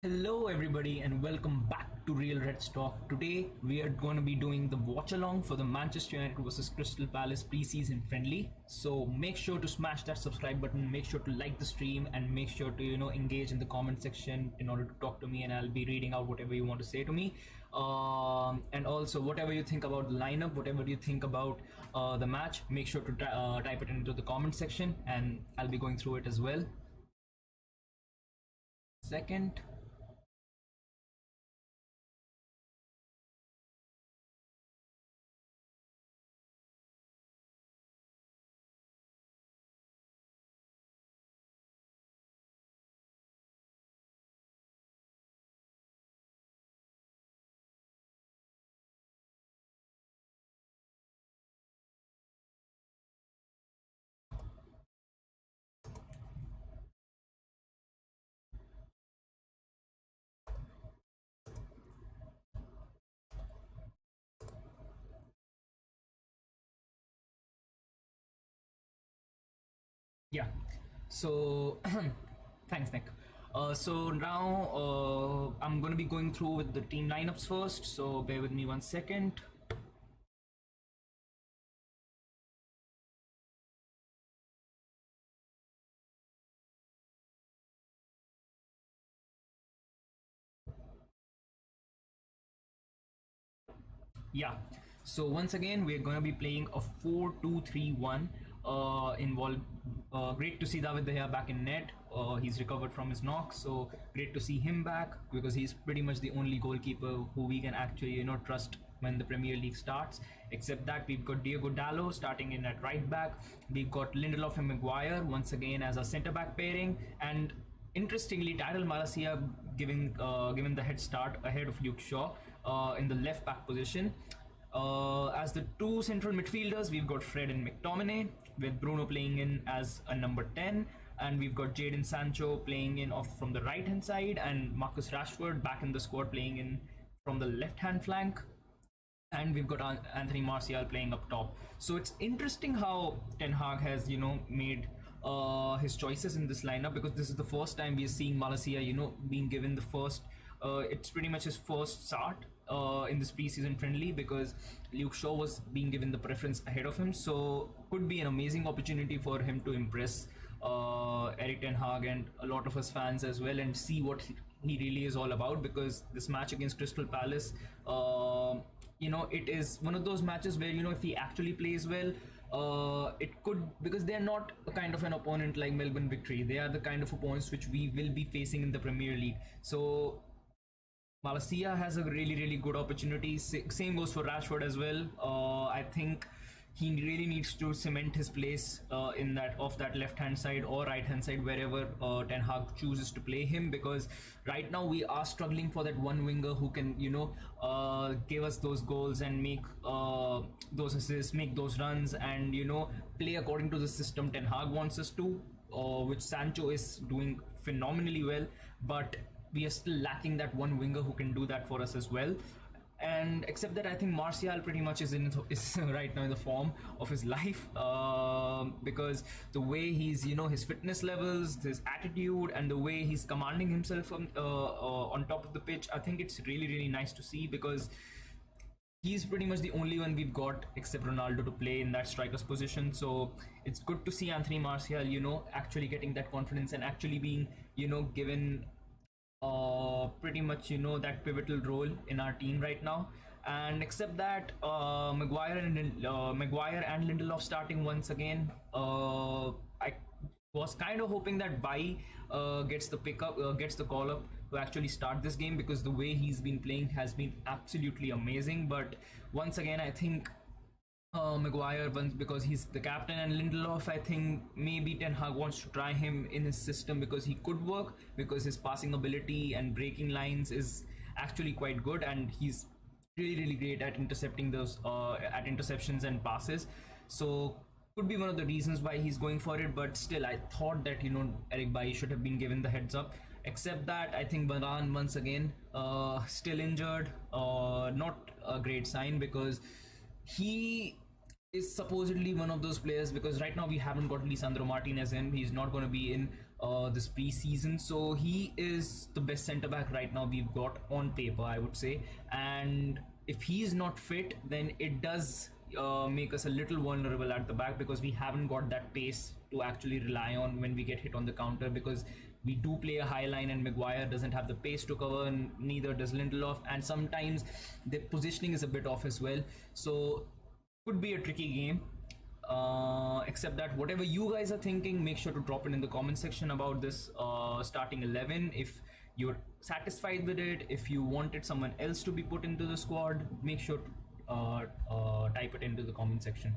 Hello, everybody, and welcome back to Real Red Talk. Today, we are going to be doing the watch along for the Manchester United versus Crystal Palace preseason friendly. So make sure to smash that subscribe button, make sure to like the stream, and make sure to engage in the comment section in order to talk to me, and I'll be reading out whatever you want to say to me. And also, whatever you think about the lineup, whatever you think about the match, make sure to type it into the comment section, and I'll be going through it as well. Second. Yeah. So thanks, Nick. So now I'm going to be going through with the team lineups first. So bear with me 1 second. Yeah. So once again, we're going to be playing a 4-2-3-1. Involved. Great to see David De Gea back in net. He's recovered from his knock, so great to see him back because he's pretty much the only goalkeeper who we can actually trust when the Premier League starts. Except that we've got Diego Dallo starting in at right back. We've got Lindelof and Maguire once again as a centre back pairing, and interestingly, Tyrell Malacia giving given the head start ahead of Luke Shaw in the left back position. As the two central midfielders, we've got Fred and McTominay, with Bruno playing in as a number 10, and we've got Jadon Sancho playing in off from the right hand side, and Marcus Rashford back in the squad playing in from the left hand flank. And we've got Anthony Martial playing up top. So it's interesting how Ten Hag has, made his choices in this lineup, because this is the first time we are seeing Malacia, being given the first. It's pretty much his first start in this preseason friendly, because Luke Shaw was being given the preference ahead of him. So could be an amazing opportunity for him to impress Erik Ten Hag and a lot of us fans as well, and see what he really is all about. Because this match against Crystal Palace, it is one of those matches where, if he actually plays well, it could, because they're not a kind of an opponent like Melbourne Victory. They are the kind of opponents which we will be facing in the Premier League. So Malacia has a really, really good opportunity. Same goes for Rashford as well. I think he really needs to cement his place in that off that left hand side or right hand side, wherever Ten Hag chooses to play him, because right now we are struggling for that one winger who can give us those goals and make those assists, make those runs, and play according to the system Ten Hag wants us to, which Sancho is doing phenomenally well, but we are still lacking that one winger who can do that for us as well. And except that, I think Martial pretty much is right now in the form of his life, because the way he's, his fitness levels, his attitude, and the way he's commanding himself on top of the pitch, I think it's really, really nice to see, because he's pretty much the only one we've got except Ronaldo to play in that striker's position. So it's good to see Anthony Martial, actually getting that confidence and actually being, given pretty much that pivotal role in our team right now. And except that, Maguire and Lindelof starting once again. I was kind of hoping that Bai gets the call up to actually start this game, because the way he's been playing has been absolutely amazing. But once again, I think Maguire, because he's the captain, and Lindelof, I think maybe Ten Hag wants to try him in his system, because he could work, because his passing ability and breaking lines is actually quite good, and he's really, really great at intercepting those at interceptions and passes. So could be one of the reasons why he's going for it. But still, I thought that Eric Bailly should have been given the heads up. Except that, I think Varane once again still injured. Not a great sign, because he is supposedly one of those players, because right now we haven't got Lisandro Martinez in. He's not going to be in this preseason. So he is the best centre back right now we've got on paper, I would say. And if he's not fit, then it does make us a little vulnerable at the back, because we haven't got that pace to actually rely on when we get hit on the counter, because we do play a high line and Maguire doesn't have the pace to cover, and neither does Lindelof, and sometimes the positioning is a bit off as well. So could be a tricky game. Except that whatever you guys are thinking, make sure to drop it in the comment section about this starting 11. If you're satisfied with it, if you wanted someone else to be put into the squad, make sure to type it into the comment section.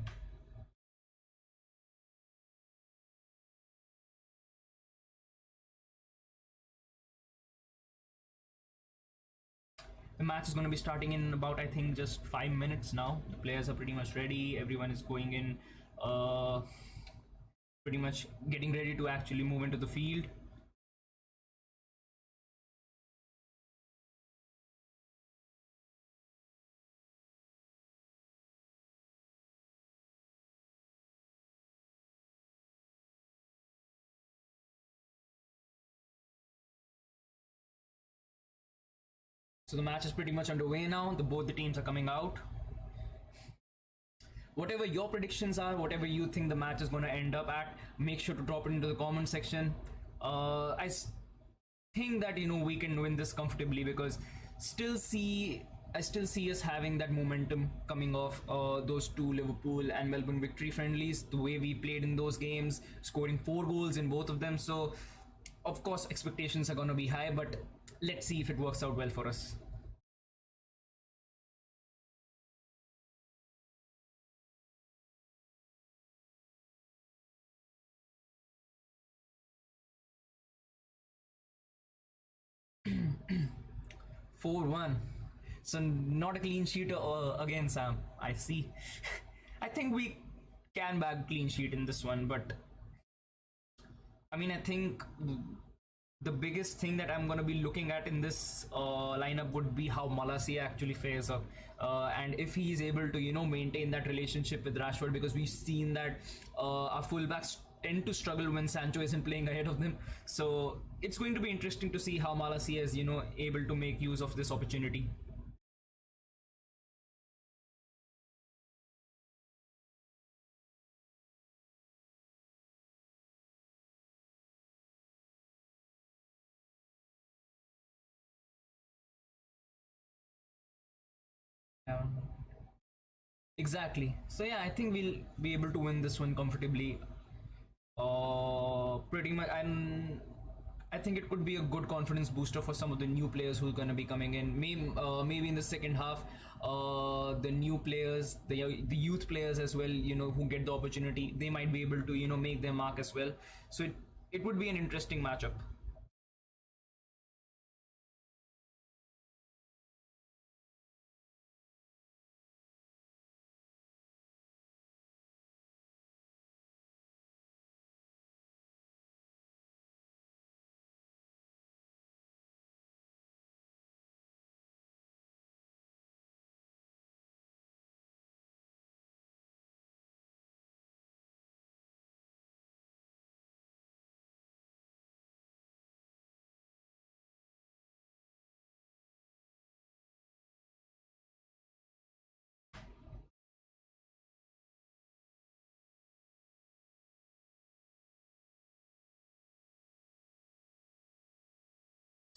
The match is going to be starting in about, I think, just 5 minutes now. The players are pretty much ready. Everyone is going in, pretty much getting ready to actually move into the field. So the match is pretty much underway now. Both the teams are coming out. Whatever your predictions are, whatever you think the match is going to end up at, make sure to drop it into the comment section. I think that we can win this comfortably, because I still see us having that momentum coming off those two Liverpool and Melbourne victory friendlies, the way we played in those games, scoring 4 goals in both of them. So of course expectations are going to be high, but let's see if it works out well for us. 4-1. So not a clean sheet again, Sam. I see. I think we can bag clean sheet in this one, but I mean, I think the biggest thing that I'm going to be looking at in this lineup would be how Malacia actually fares up, and if he is able to maintain that relationship with Rashford, because we've seen that our fullbacks tend to struggle when Sancho isn't playing ahead of them. So it's going to be interesting to see how Malacia is able to make use of this opportunity. Um, exactly. So yeah, I think we'll be able to win this one comfortably. Pretty much, I think it could be a good confidence booster for some of the new players who are going to be coming in. Maybe in the second half, the new players, the youth players as well, who get the opportunity, they might be able to make their mark as well. So it would be an interesting matchup.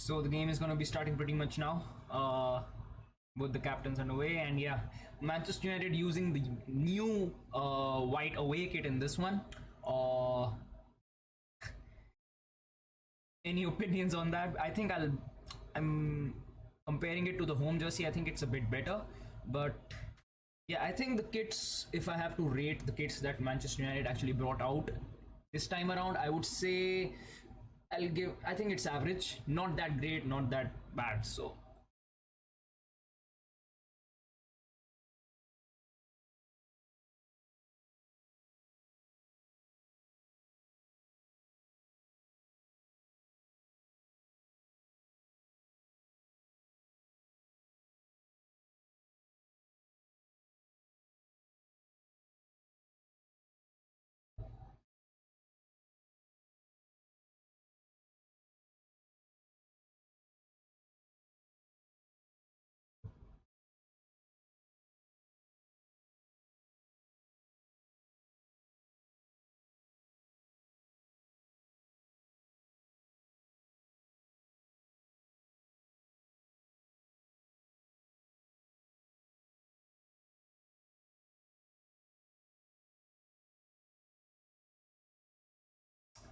So the game is going to be starting pretty much now. Both the captains underway, and yeah, Manchester United using the new white away kit in this one. Any opinions on that? I'm comparing it to the home jersey. I think it's a bit better, but yeah, I think the kits. If I have to rate the kits that Manchester United actually brought out this time around, I would say I'll give. I think it's average, not that great, not that bad. So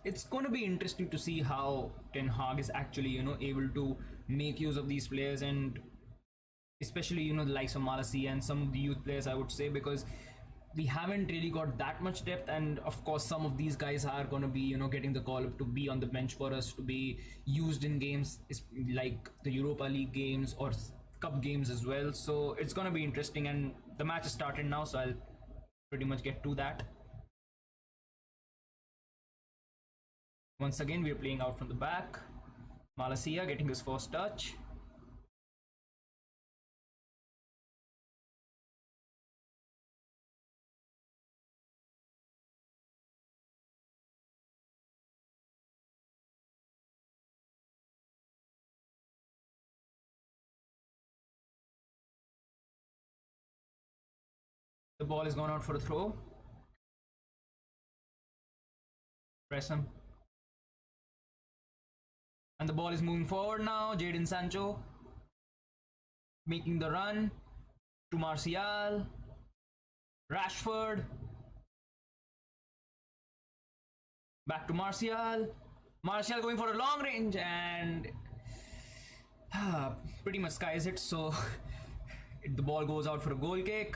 it's going to be interesting to see how Ten Hag is actually, able to make use of these players, and especially, the likes of Malaysia and some of the youth players, I would say, because we haven't really got that much depth. And of course, some of these guys are going to be, getting the call up to be on the bench for us, to be used in games like the Europa League games or cup games as well. So it's going to be interesting, and the match is started now, so I'll pretty much get to that. Once again, we're playing out from the back. Malaysia getting his first touch. The ball is gone out for a throw. Press him. And the ball is moving forward now. Jadon Sancho making the run to Martial. Rashford. Back to Martial. Martial going for a long range, and pretty much skies it. So the ball goes out for a goal kick.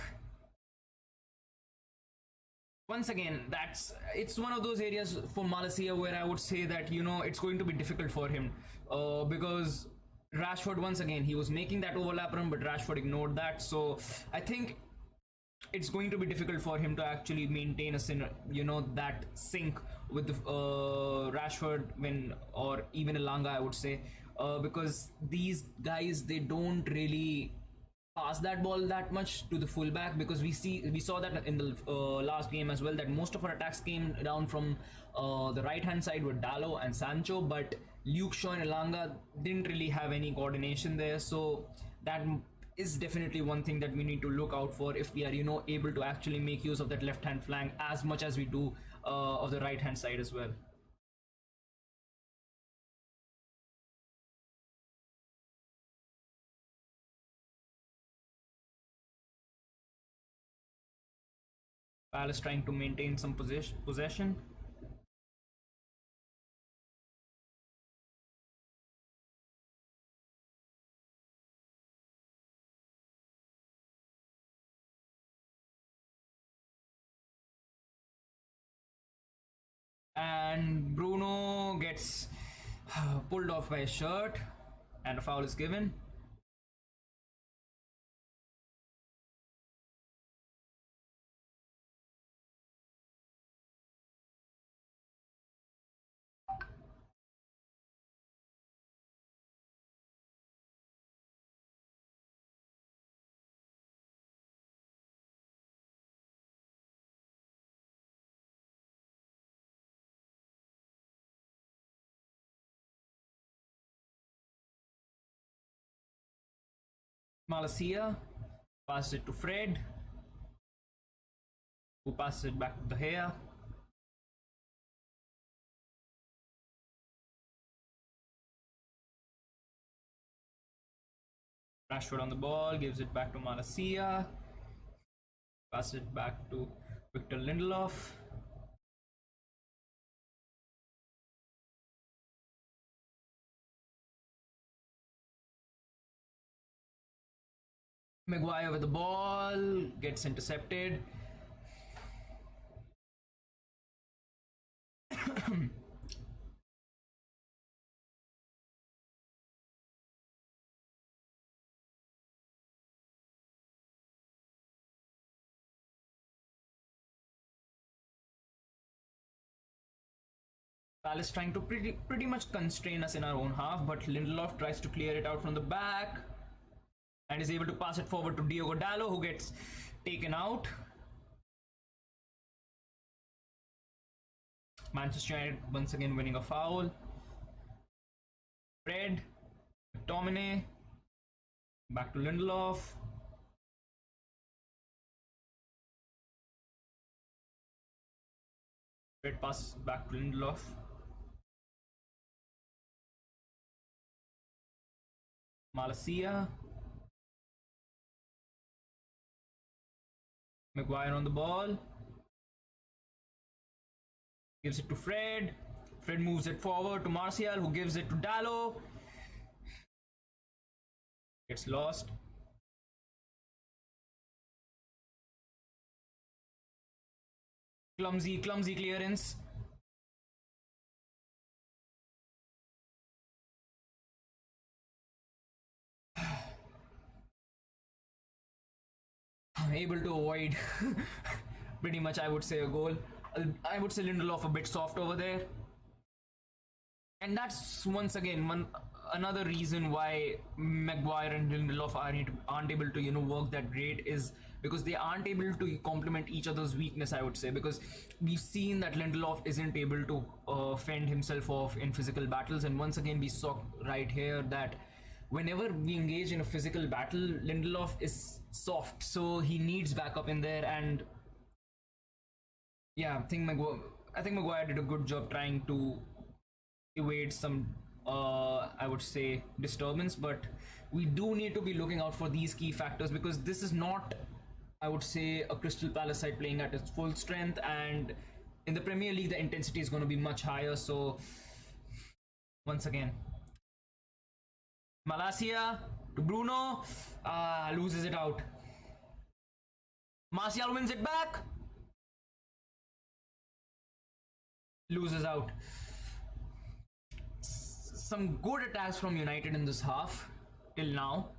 Once again, it's one of those areas for Malaysia where I would say that it's going to be difficult for him, because Rashford, once again, he was making that overlap run, but Rashford ignored that. So I think it's going to be difficult for him to actually maintain that sync with the Rashford or even Elanga, I would say, because these guys, they don't really pass that ball that much to the fullback, because we saw that in the last game as well, that most of our attacks came down from the right hand side with Dalot and Sancho, but Luke Shaw and Elanga didn't really have any coordination there. So that is definitely one thing that we need to look out for if we are able to actually make use of that left hand flank as much as we do of the right hand side as well. Palace trying to maintain some possession. And Bruno gets pulled off by his shirt, and a foul is given. Malaysia passes it to Fred, who passes it back to the Gea. Rashford on the ball, gives it back to Malaysia. Passes it back to Victor Lindelof. Maguire with the ball, gets intercepted. Palace trying to pretty much constrain us in our own half, but Lindelof tries to clear it out from the back and is able to pass it forward to Diogo Dalot, who gets taken out. Manchester United once again winning a foul. Fred, McTominay, back to Lindelof. Fred passes back to Lindelof. Malaysia. Maguire on the ball. Gives it to Fred. Fred moves it forward to Martial, who gives it to Dallo. Gets lost. Clumsy clearance. Able to avoid pretty much, I would say, a goal. I would say Lindelof a bit soft over there. And that's once again another reason why Maguire and Lindelof aren't able to work that great, is because they aren't able to complement each other's weakness, I would say, because we've seen that Lindelof isn't able to fend himself off in physical battles, and once again we saw right here that whenever we engage in a physical battle, Lindelof is soft, so he needs backup in there. And yeah, I think Maguire did a good job trying to evade some I would say disturbance, but we do need to be looking out for these key factors, because this is not, I would say, a Crystal Palace side playing at its full strength, and in the Premier League the intensity is going to be much higher. So once again, Malacia to Bruno, loses it out. Martial wins it back, loses out. Some good attacks from United in this half till now.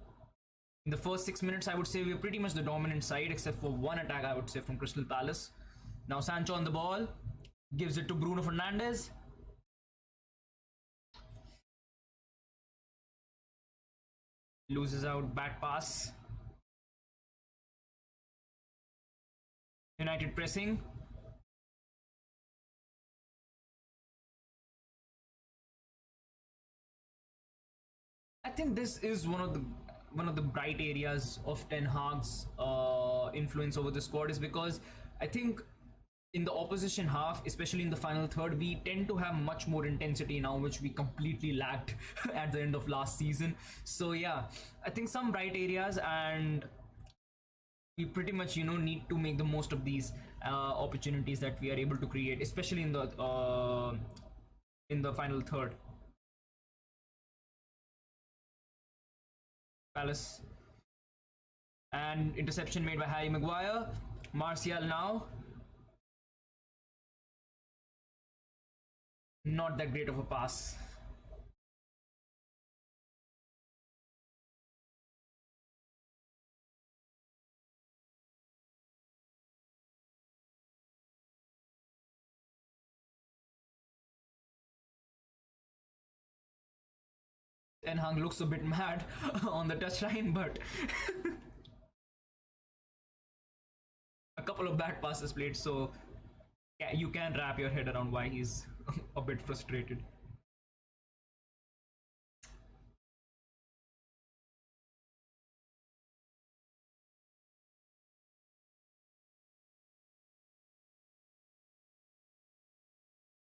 In the first 6 minutes, I would say we were pretty much the dominant side, except for one attack, I would say, from Crystal Palace. Now Sancho on the ball, gives it to Bruno Fernandes. Loses out, bad pass. United pressing. I think this is one of the bright areas of Ten Hag's influence over the squad, is because I think in the opposition half, especially in the final third, we tend to have much more intensity now, which we completely lacked at the end of last season. So yeah, I think some bright areas, and we pretty much need to make the most of these opportunities that we are able to create, especially in the final third. Palace, and interception made by Harry Maguire. Martial now, not that great of a pass. Ten Hag looks a bit mad on the touchline, but a couple of bad passes played, so yeah, you can wrap your head around why he's a bit frustrated.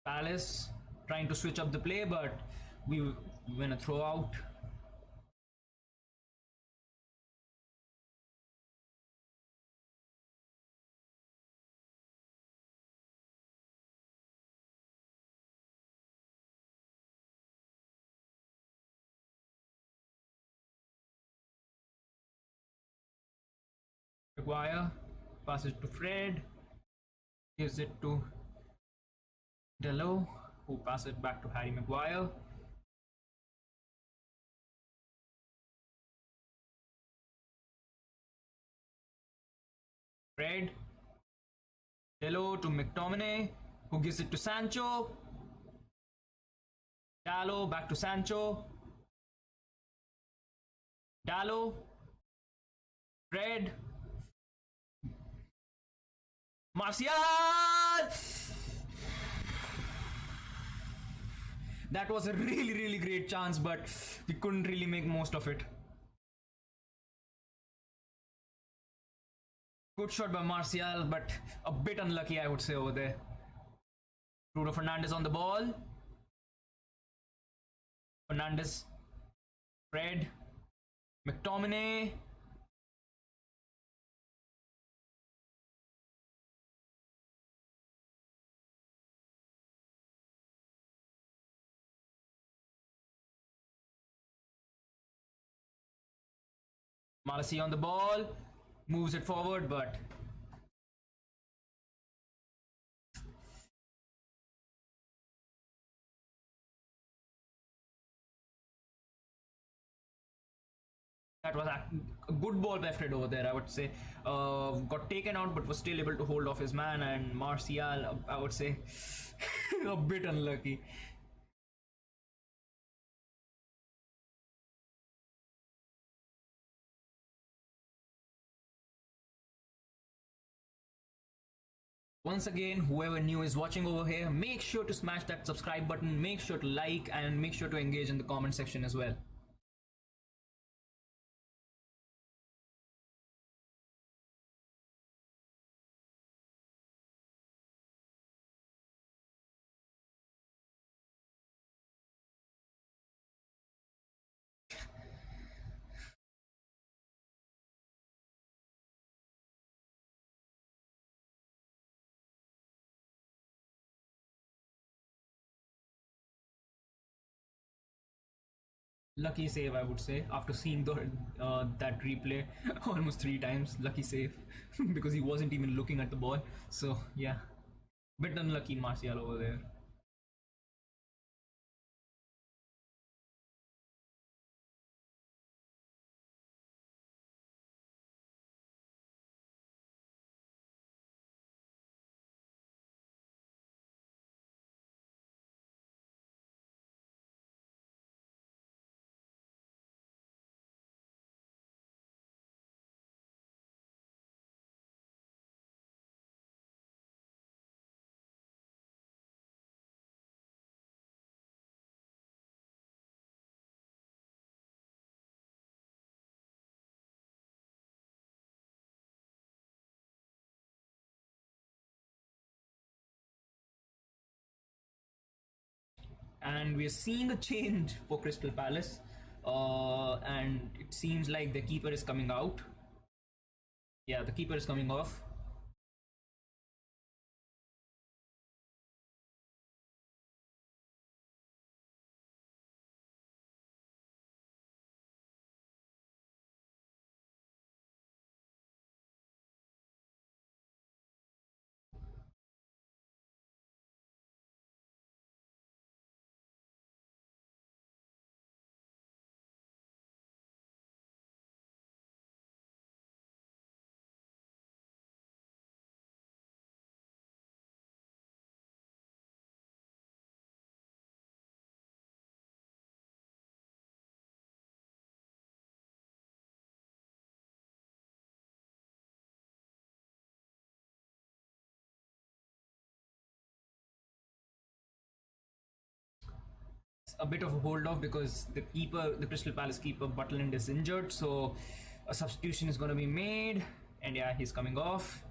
Palace trying to switch up the play, but we win a throw out. Maguire passes to Fred, gives it to Dallo, who passes it back to Harry Maguire. Fred, Dallo to McTominay, who gives it to Sancho. Dallo back to Sancho. Dallo, Fred, Martial! That was a really great chance, but we couldn't really make most of it. Good shot by Martial, but a bit unlucky, I would say, over there. Bruno Fernandes on the ball. Fernandes, Fred, McTominay. Malacia on the ball, moves it forward, but that was a good ball by Fred over there, I would say. Got taken out, but was still able to hold off his man. And Martial, I would say, a bit unlucky. Once again, whoever new is watching over here, make sure to smash that subscribe button, make sure to like, and make sure to engage in the comment section as well. Lucky save, I would say, after seeing that replay almost 3 times. Lucky save because he wasn't even looking at the ball. So yeah, bit unlucky Martial over there. And we're seeing a change for Crystal Palace, and it seems like the keeper is coming out. Yeah, the keeper is coming off. A bit of a hold off because the keeper, the Crystal Palace keeper Butland, is injured, so a substitution is going to be made. And yeah, he's coming off.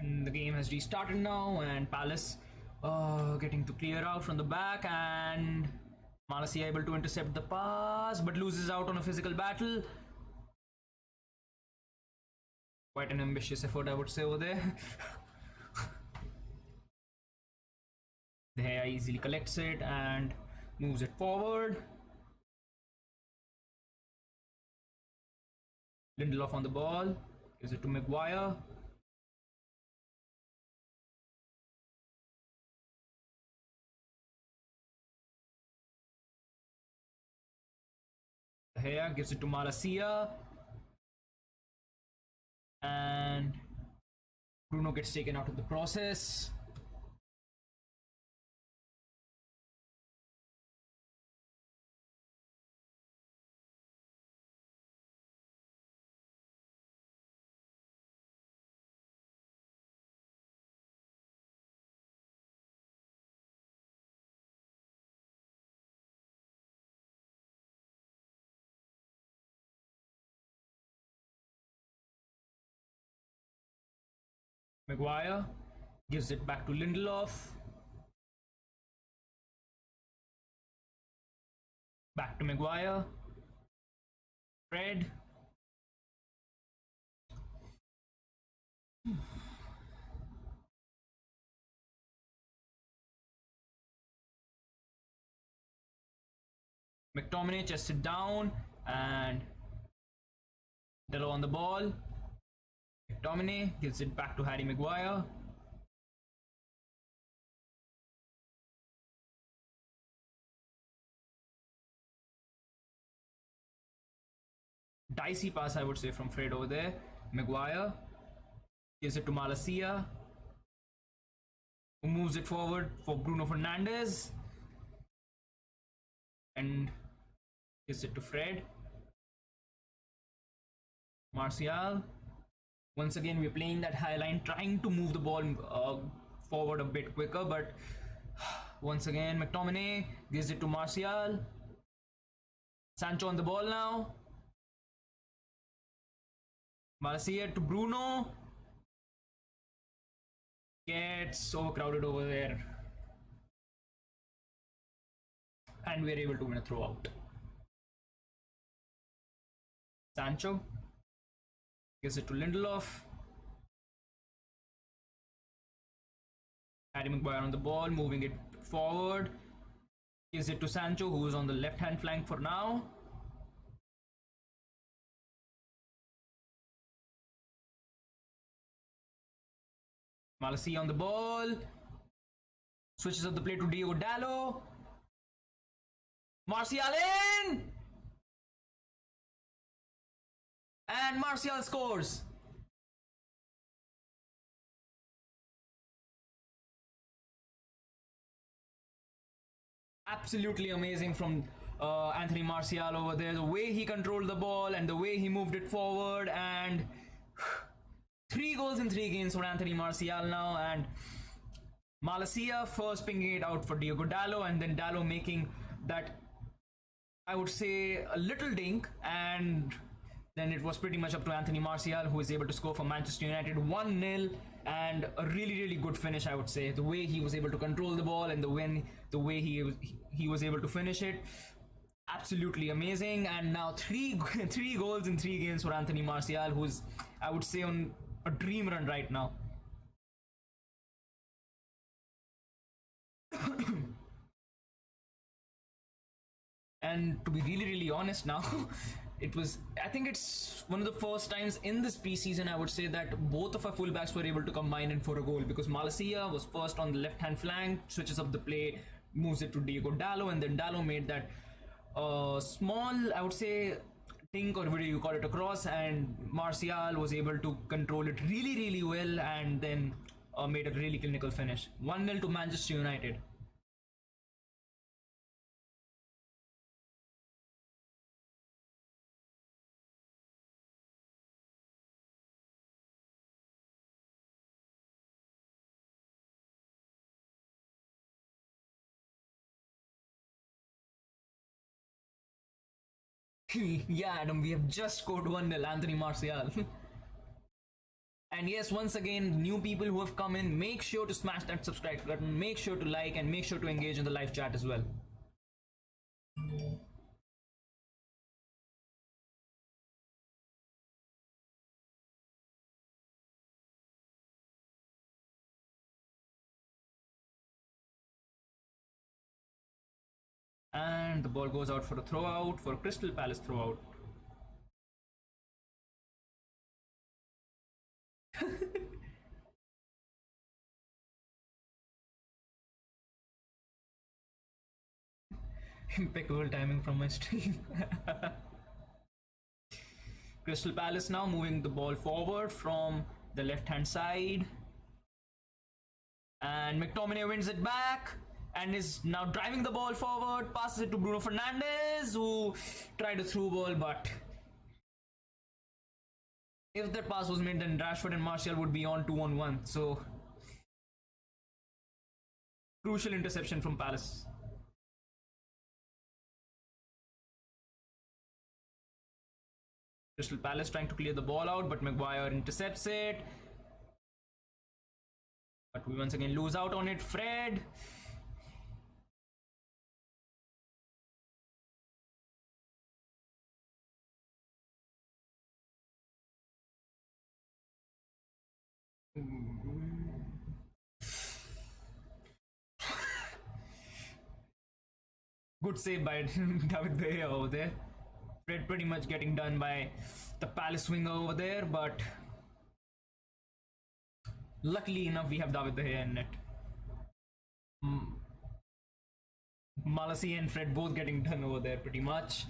And the game has restarted now, and Palace getting to clear out from the back, and Malacia able to intercept the pass but loses out on a physical battle. Quite an ambitious effort, I would say, over there. De Gea easily collects it and moves it forward. Lindelof on the ball, gives it to Maguire. De Gea gives it to Malacia. And Bruno gets taken out of the process. Maguire gives it back to Lindelof. Back to Maguire. Fred. McTominay chests it down and Dello on the ball. McTominay gives it back to Harry Maguire. Dicey pass, I would say, from Fred over there. Maguire gives it to Malacia, who moves it forward for Bruno Fernandes and gives it to Fred. Martial. Once again, we're playing that high line, trying to move the ball forward a bit quicker, but once again, McTominay gives it to Martial. Sancho on the ball now. Malacia to Bruno. Gets overcrowded over there. And we're able to win a throw out. Sancho gives it to Lindelof. Harry Maguire on the ball, moving it forward. Gives it to Sancho, who is on the left-hand flank for now. Malacia on the ball. Switches up the play to Diogo Dalot. Martial in! And Martial scores. Absolutely amazing from Anthony Martial over there. The way he controlled the ball and the way he moved it forward, and 3 goals in 3 games for Anthony Martial now, and Malacia first pinging it out for Diogo Dalot, and then Dalot making that, I would say, a little dink, and then it was pretty much up to Anthony Martial, who is able to score for Manchester United 1-0, and a really good finish, I would say. The way he was able to control the ball and the way he was able to finish it, absolutely amazing. And now three goals in 3 games for Anthony Martial, who's, I would say, on a dream run right now. And to be really honest now, I think it's one of the first times in this preseason, I would say, that both of our fullbacks were able to combine in for a goal, because Malacia was first on the left hand flank, switches up the play, moves it to Diogo Dalot, and then Dalot made that small, I would say, dink, or whatever you call it, across, and Martial was able to control it really well, and then made a really clinical finish. 1-0 to Manchester United. Yeah, Adam, we have just scored 1-0, Anthony Martial. And yes, once again, new people who have come in, make sure to smash that subscribe button, make sure to like, and make sure to engage in the live chat as well. And the ball goes out for a throw out, for a Crystal Palace throw out. Impeccable timing from my stream. Crystal Palace now moving the ball forward from the left hand side, and McTominay wins it back and is now driving the ball forward, passes it to Bruno Fernandes, who tried a through ball, but if that pass was made, then Rashford and Martial would be on 2-on-1. So crucial interception from Palace. Crystal Palace trying to clear the ball out, but Maguire intercepts it. But we once again lose out on it. Fred. Good save by David De Gea over there. Fred pretty much getting done by the Palace winger over there, but luckily enough we have David De Gea in net. Malasi and Fred both getting done over there pretty much.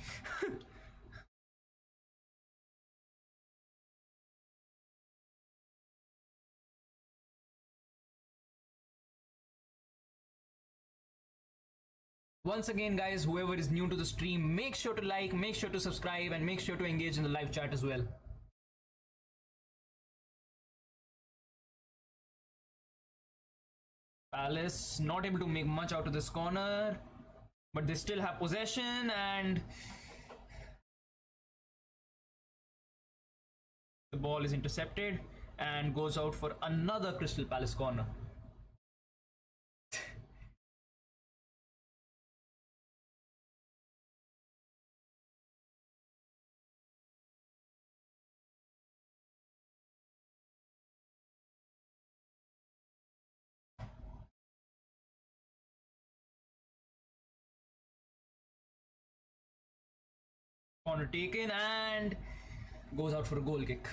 Once again, guys, whoever is new to the stream, make sure to like, make sure to subscribe, and make sure to engage in the live chat as well. Palace not able to make much out of this corner, but they still have possession, and the ball is intercepted and goes out for another Crystal Palace corner. Corner taken and goes out for a goal kick.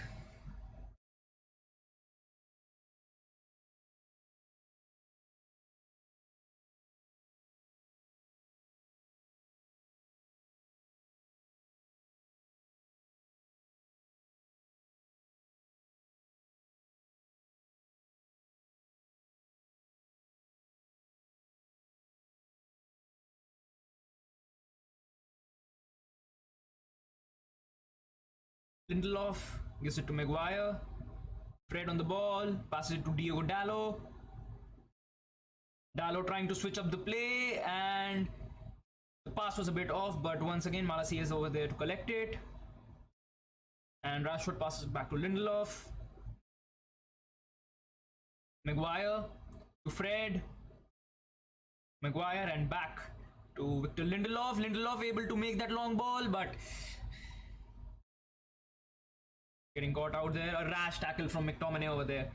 Lindelof gives it to Maguire. Fred on the ball, passes it to Diogo Dalot. Dalot trying to switch up the play, and the pass was a bit off, but once again Malasi is over there to collect it. And Rashford passes it back to Lindelof. Maguire to Fred. Maguire and back to Victor Lindelof. Lindelof able to make that long ball, but getting caught out there. A rash tackle from McTominay over there.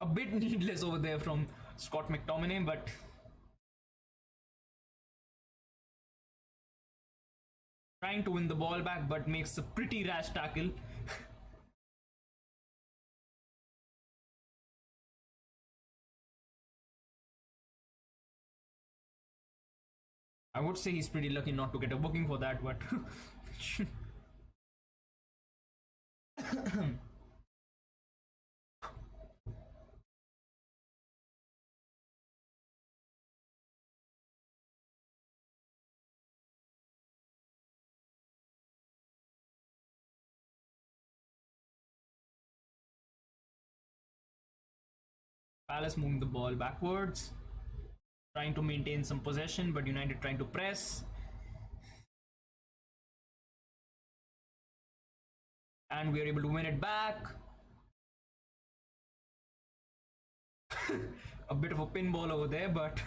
A bit needless over there from Scott McTominay, but trying to win the ball back, but makes a pretty rash tackle. I would say he's pretty lucky not to get a booking for that, but Palace moving the ball backwards, trying to maintain some possession, but United trying to press. And we are able to win it back. A bit of a pinball over there, but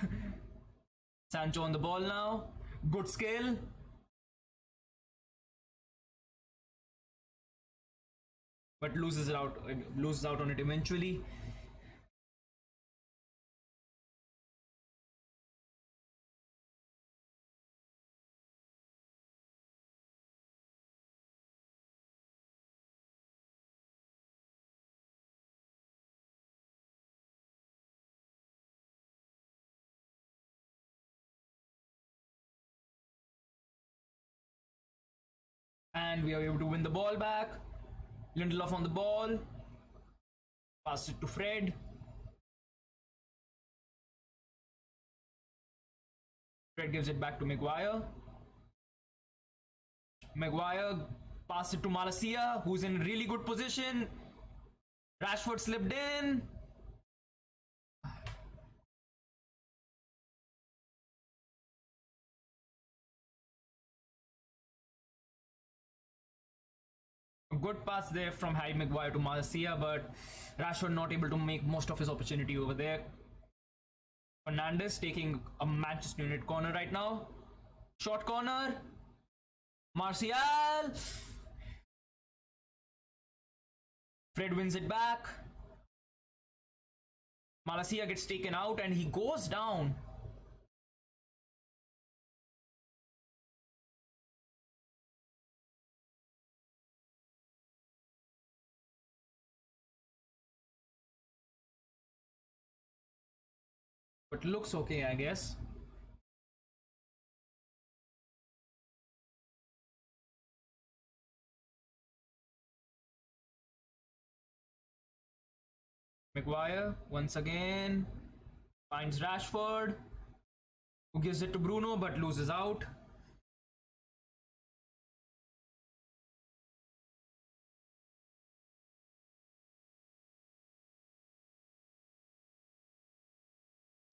Sancho on the ball now. Good skill. But loses out on it eventually. And we are able to win the ball back. Lindelof on the ball. Pass it to Fred. Fred gives it back to Maguire. Maguire pass it to Malacia, who's in really good position. Rashford slipped in. good pass there from Harry Maguire to Marcia, but Rashford not able to make most of his opportunity over there. Fernandes taking a Manchester United corner right now. Short corner. Martial. Fred wins it back. Malacia gets taken out and he goes down. But looks okay, I guess. Maguire once again finds Rashford, who gives it to Bruno but loses out.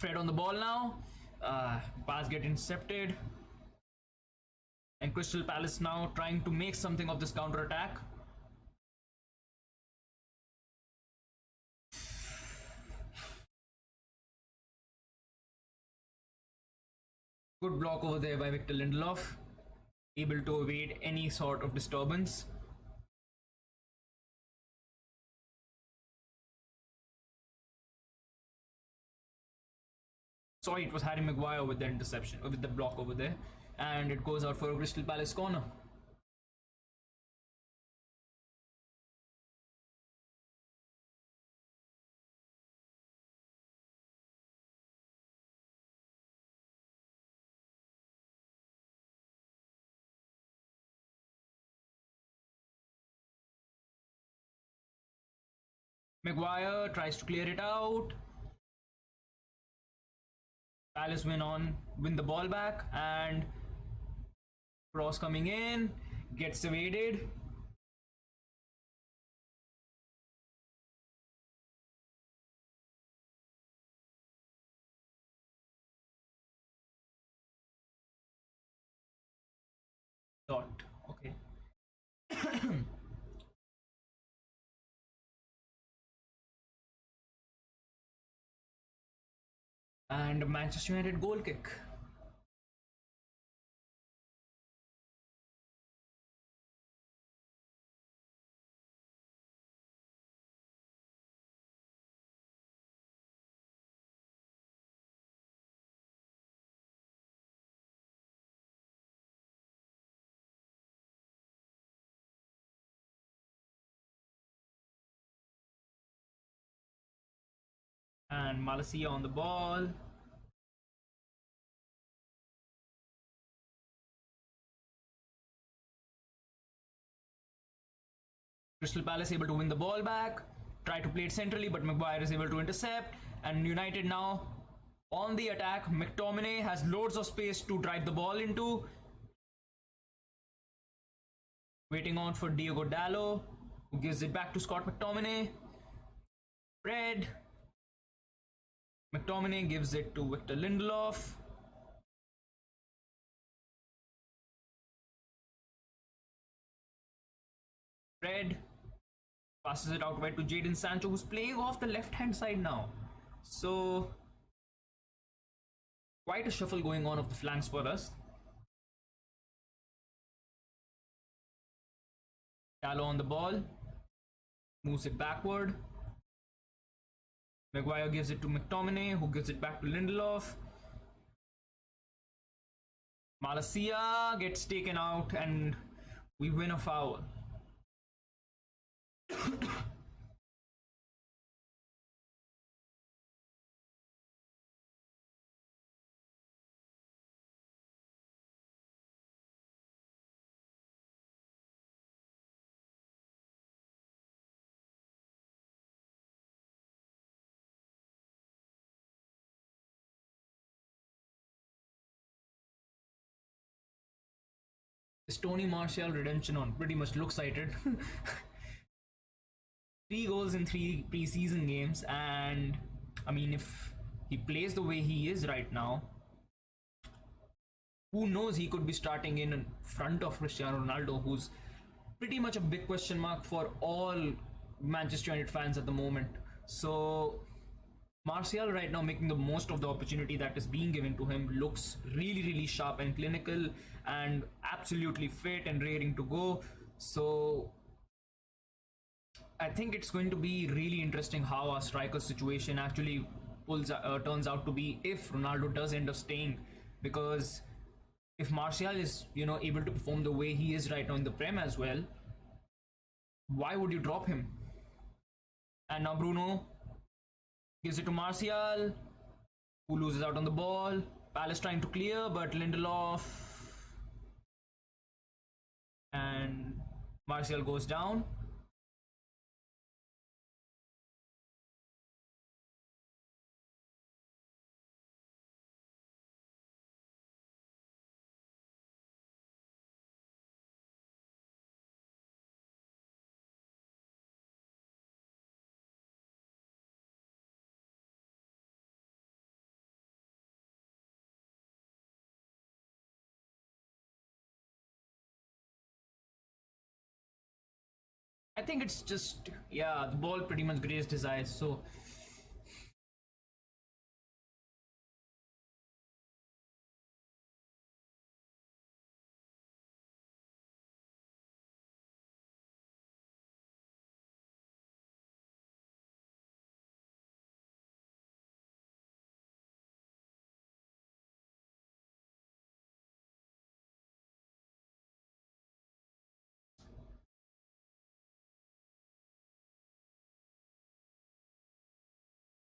Fred on the ball now. Pass get intercepted. And Crystal Palace now trying to make something of this counter attack. Good block over there by Victor Lindelof. Able to evade any sort of disturbance. Sorry, it was Harry Maguire with the interception, with the block over there. And it goes out for a Crystal Palace corner. Maguire tries to clear it out. Palace win the ball back, and cross coming in, gets evaded. Dot. Okay. And Manchester United goal kick. And Malacia on the ball. Crystal Palace able to win the ball back. Try to play it centrally, but Maguire is able to intercept. And United now on the attack. McTominay has loads of space to drive the ball into. Waiting on for Diogo Dalot, who gives it back to Scott McTominay. Fred. McTominay gives it to Victor Lindelof. Fred passes it out wide to Jadon Sancho, who's playing off the left-hand side now. So, quite a shuffle going on of the flanks for us. Dalot on the ball. Moves it backward. Maguire gives it to McTominay, who gives it back to Lindelof. Malacia gets taken out and we win a foul. This Tony Martial redemption on pretty much looks sighted. 3 goals in 3 preseason games, and I mean, if he plays the way he is right now, who knows, he could be starting in front of Cristiano Ronaldo, who's pretty much a big question mark for all Manchester United fans at the moment. So Martial right now making the most of the opportunity that is being given to him, looks really really sharp and clinical and absolutely fit and raring to go. So I think it's going to be really interesting how our striker situation actually turns out to be if Ronaldo does end up staying, because if Martial is able to perform the way he is right now in the Prem as well, why would you drop him? And now Bruno gives it to Martial, who loses out on the ball. Palace trying to clear, but Lindelof and Martial goes down. I think it's just, yeah, the ball pretty much grazed his eyes. So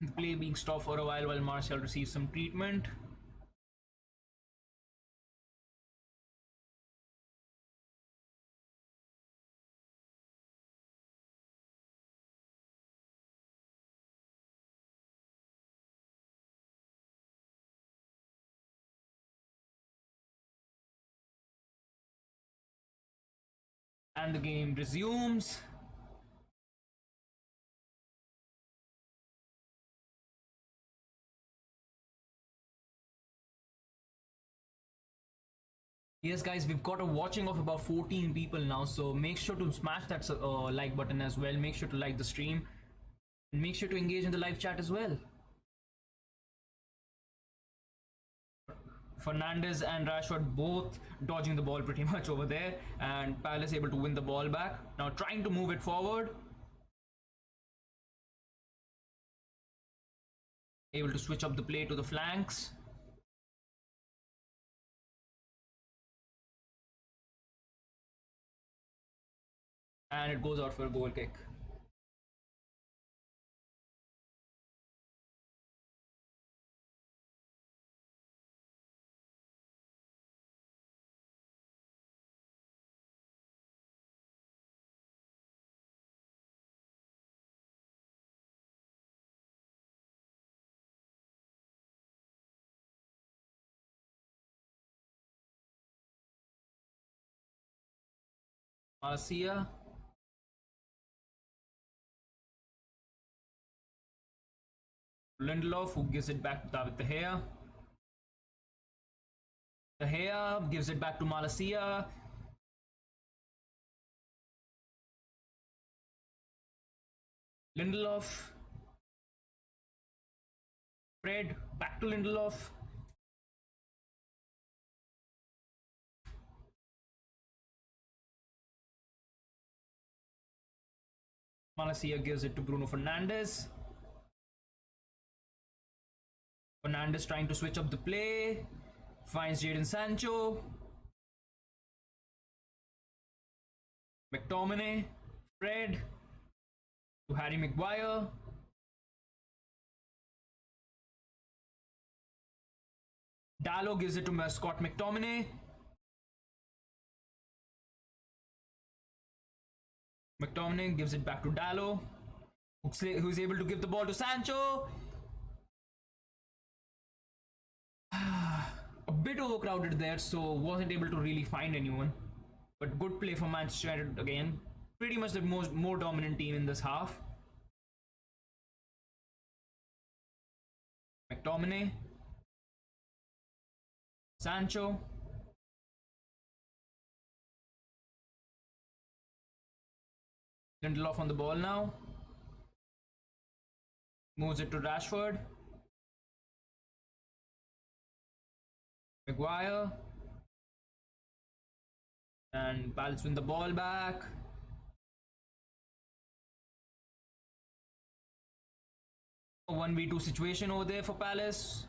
the play being stopped for a while Martial receives some treatment. And the game resumes. Yes, guys, we've got a watching of about 14 people now, so make sure to smash that like button as well. Make sure to like the stream and make sure to engage in the live chat as well. Fernandes and Rashford both dodging the ball pretty much over there, and Palace able to win the ball back. Now trying to move it forward. Able to switch up the play to the flanks. And it goes out for a goal kick. Malacia. Lindelof, who gives it back to David De Gea. De Gea gives it back to Malacia. Lindelof. Fred, back to Lindelof. Malacia gives it to Bruno Fernandes. Fernandes trying to switch up the play. Finds Jadon Sancho. McTominay. Fred. To Harry Maguire. Dallo gives it to Scott McTominay. McTominay gives it back to Dallo, who's able to give the ball to Sancho. A bit overcrowded there, so wasn't able to really find anyone. But good play for Manchester United again. Pretty much the more dominant team in this half. McTominay. Sancho. Lindelof on the ball now. Moves it to Rashford. Maguire. And Palace win the ball back. A 1v2 situation over there for Palace.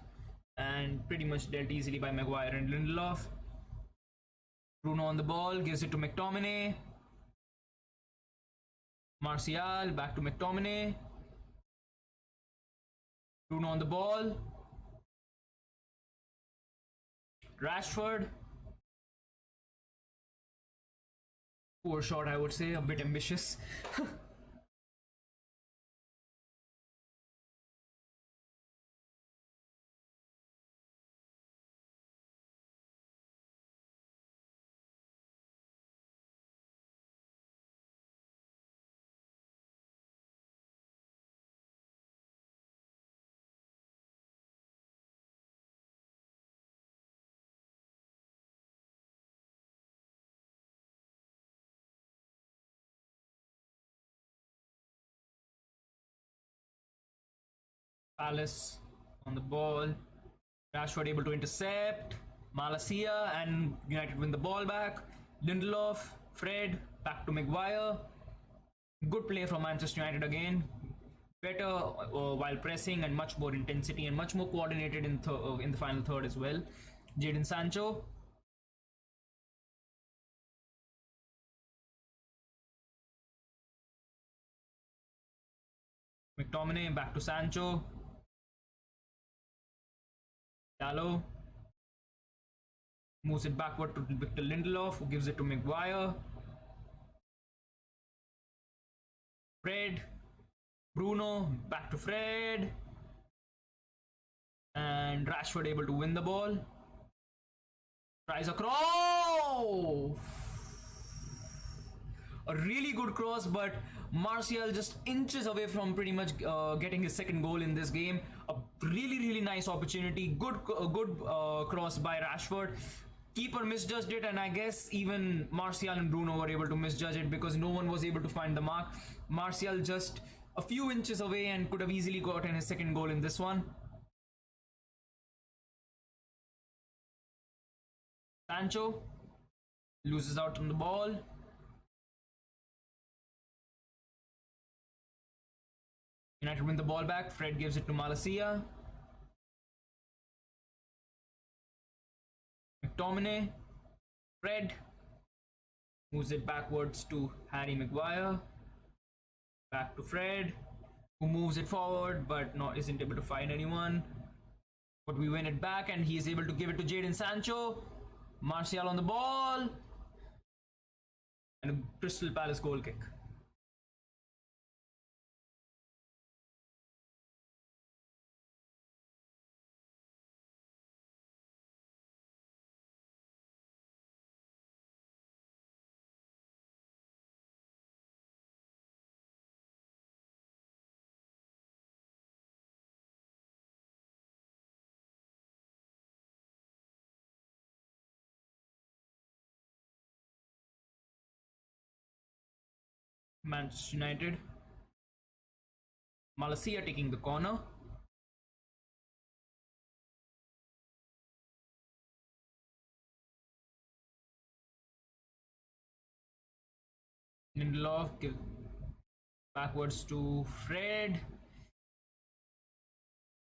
And pretty much dealt easily by Maguire and Lindelof. Bruno on the ball, gives it to McTominay. Martial, back to McTominay. Bruno on the ball. Rashford. Poor shot, I would say, a bit ambitious. Palace on the ball. Rashford able to intercept. Malacia and United win the ball back. Lindelof, Fred, back to Maguire. Good play from Manchester United again. Better while pressing and much more intensity and much more coordinated in the final third as well. Jadon Sancho. McTominay back to Sancho. Dallo moves it backward to Victor Lindelof, who gives it to Maguire. Fred, Bruno, back to Fred. And Rashford able to win the ball. Tries a cross! A really good cross, but Martial just inches away from pretty much getting his second goal in this game. A really nice opportunity. Good cross by Rashford. Keeper misjudged it, and I guess even Martial and Bruno were able to misjudge it because no one was able to find the mark. Martial just a few inches away and could have easily gotten his second goal in this one. Sancho loses out on the ball. United win the ball back. Fred gives it to Malacia. McTominay. Fred moves it backwards to Harry Maguire. Back to Fred, who moves it forward but isn't able to find anyone. But we win it back and he is able to give it to Jadon Sancho. Martial on the ball. And a Crystal Palace goal kick. Manchester United. Malacia taking the corner. Lindelof backwards to Fred.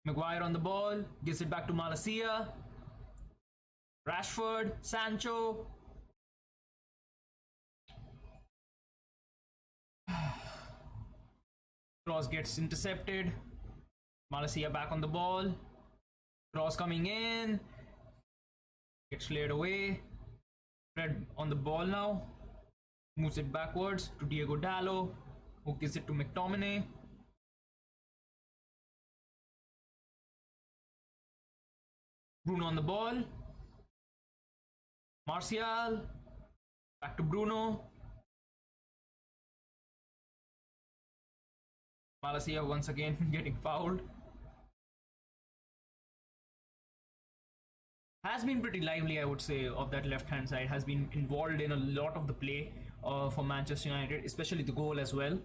Maguire on the ball, gives it back to Malacia. Rashford, Sancho. Cross gets intercepted. Malacia back on the ball. Cross coming in. Gets cleared away. Fred on the ball now. Moves it backwards to Diego Dallo, who gives it to McTominay. Bruno on the ball. Martial. Back to Bruno. Malacia once again getting fouled. Has been pretty lively, I would say, of that left hand side. Has been involved in a lot of the play. for Manchester United, especially the goal as well.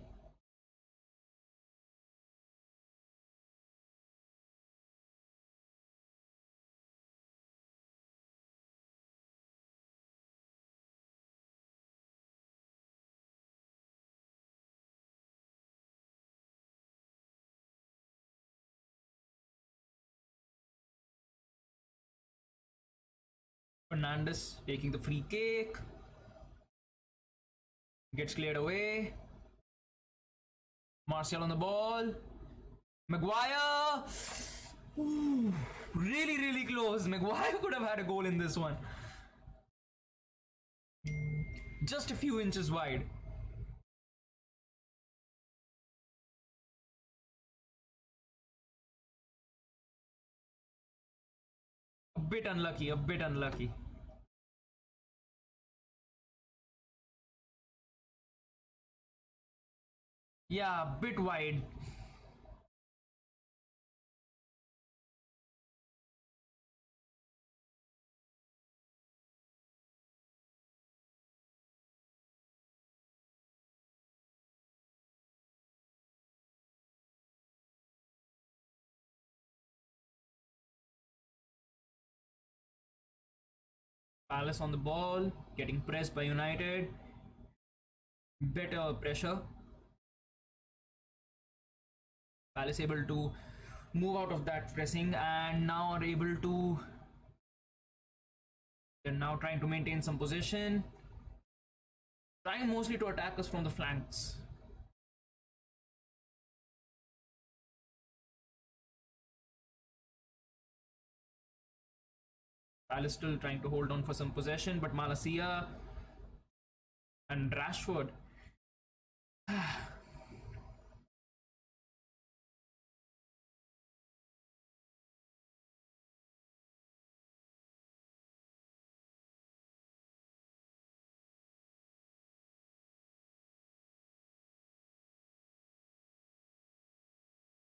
Fernandes taking the free kick. Gets cleared away. Martial on the ball. Maguire. Ooh, really, really close. Maguire could have had a goal in this one. Just a few inches wide. A bit unlucky, a bit unlucky. Yeah, a bit wide. Palace on the ball, getting pressed by United. Better pressure. Palace able to move out of that pressing and now are able to. They're now trying to maintain some possession. Trying mostly to attack us from the flanks. Palace still trying to hold on for some possession, but Malacia and Rashford.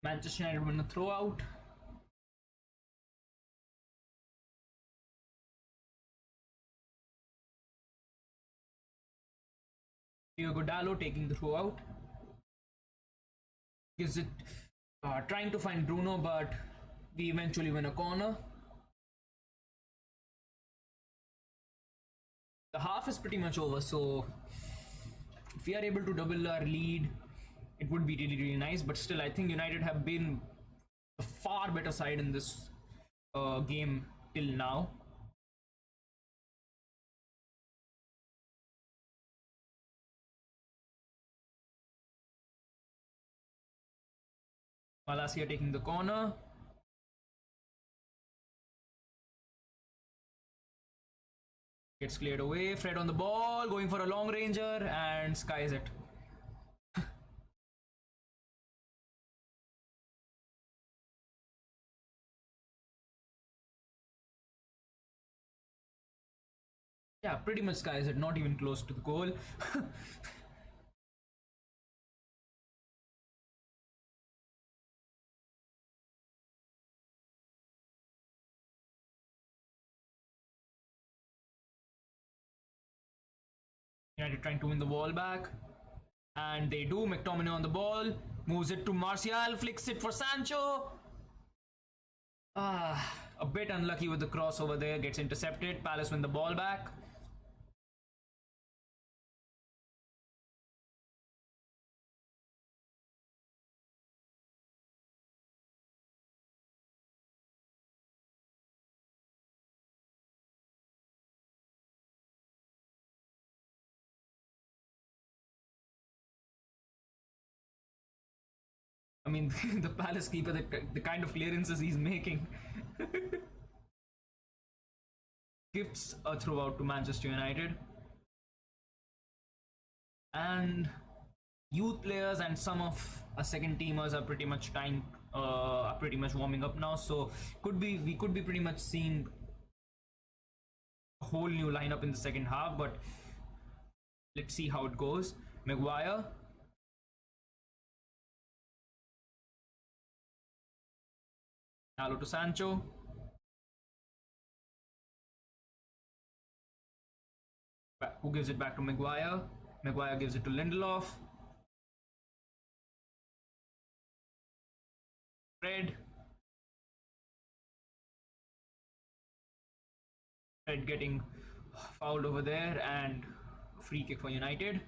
Manchester United win a throw out. Diogo Dalot taking the throw out. Gives it, trying to find Bruno, but we eventually win a corner. The half is pretty much over, so if we are able to double our lead, it would be really, really nice. But still, I think United have been a far better side in this game till now. Malacia taking the corner. Gets cleared away. Fred on the ball, going for a long ranger and skies it. Yeah, pretty much skies it, not even close to the goal. United trying to win the ball back. And they do. McTominay on the ball. Moves it to Martial. Flicks it for Sancho. A bit unlucky with the cross over there. Gets intercepted. Palace win the ball back. I mean, the Palace keeper, the kind of clearances he's making. Gifts a throw out to Manchester United. And youth players and some of our second teamers are pretty much warming up now. So we could be pretty much seeing a whole new lineup in the second half. But let's see how it goes. Maguire. Hello to Sancho. Who gives it back to Maguire? Maguire gives it to Lindelof. Fred. Fred getting fouled over there, and free kick for United.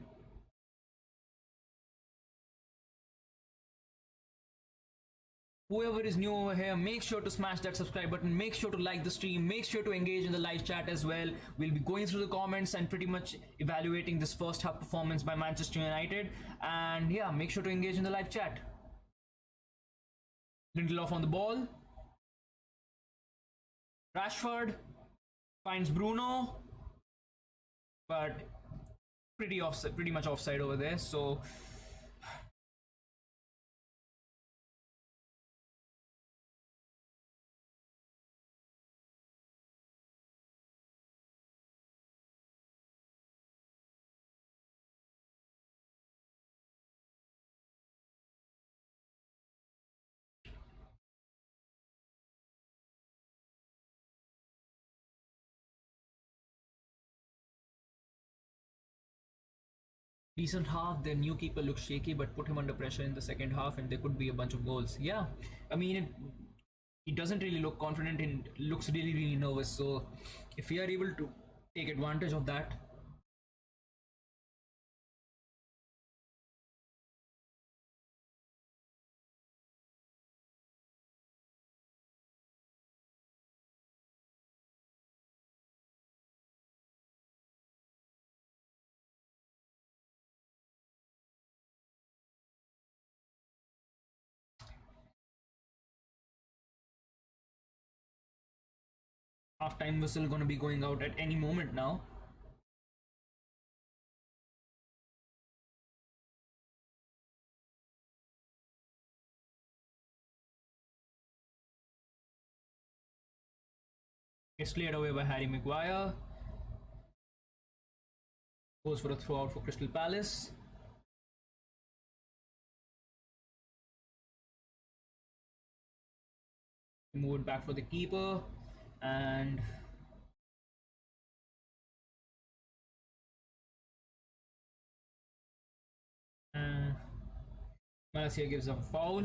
Whoever is new over here, make sure to smash that subscribe button, make sure to like the stream, make sure to engage in the live chat as well. We'll be going through the comments and pretty much evaluating this first half performance by Manchester United, and yeah, make sure to engage in the live chat. Lindelof on the ball. Rashford finds Bruno, but pretty much offside over there. So decent half. Their new keeper looks shaky, but put him under pressure in the second half, and there could be a bunch of goals. Yeah, I mean, he doesn't really look confident and looks really nervous. So if we are able to take advantage of that, half-time whistle going to be going out at any moment now. Gets cleared away by Harry Maguire. Goes for a throw out for Crystal Palace. Move it back for the keeper, and Malaysia gives up a foul.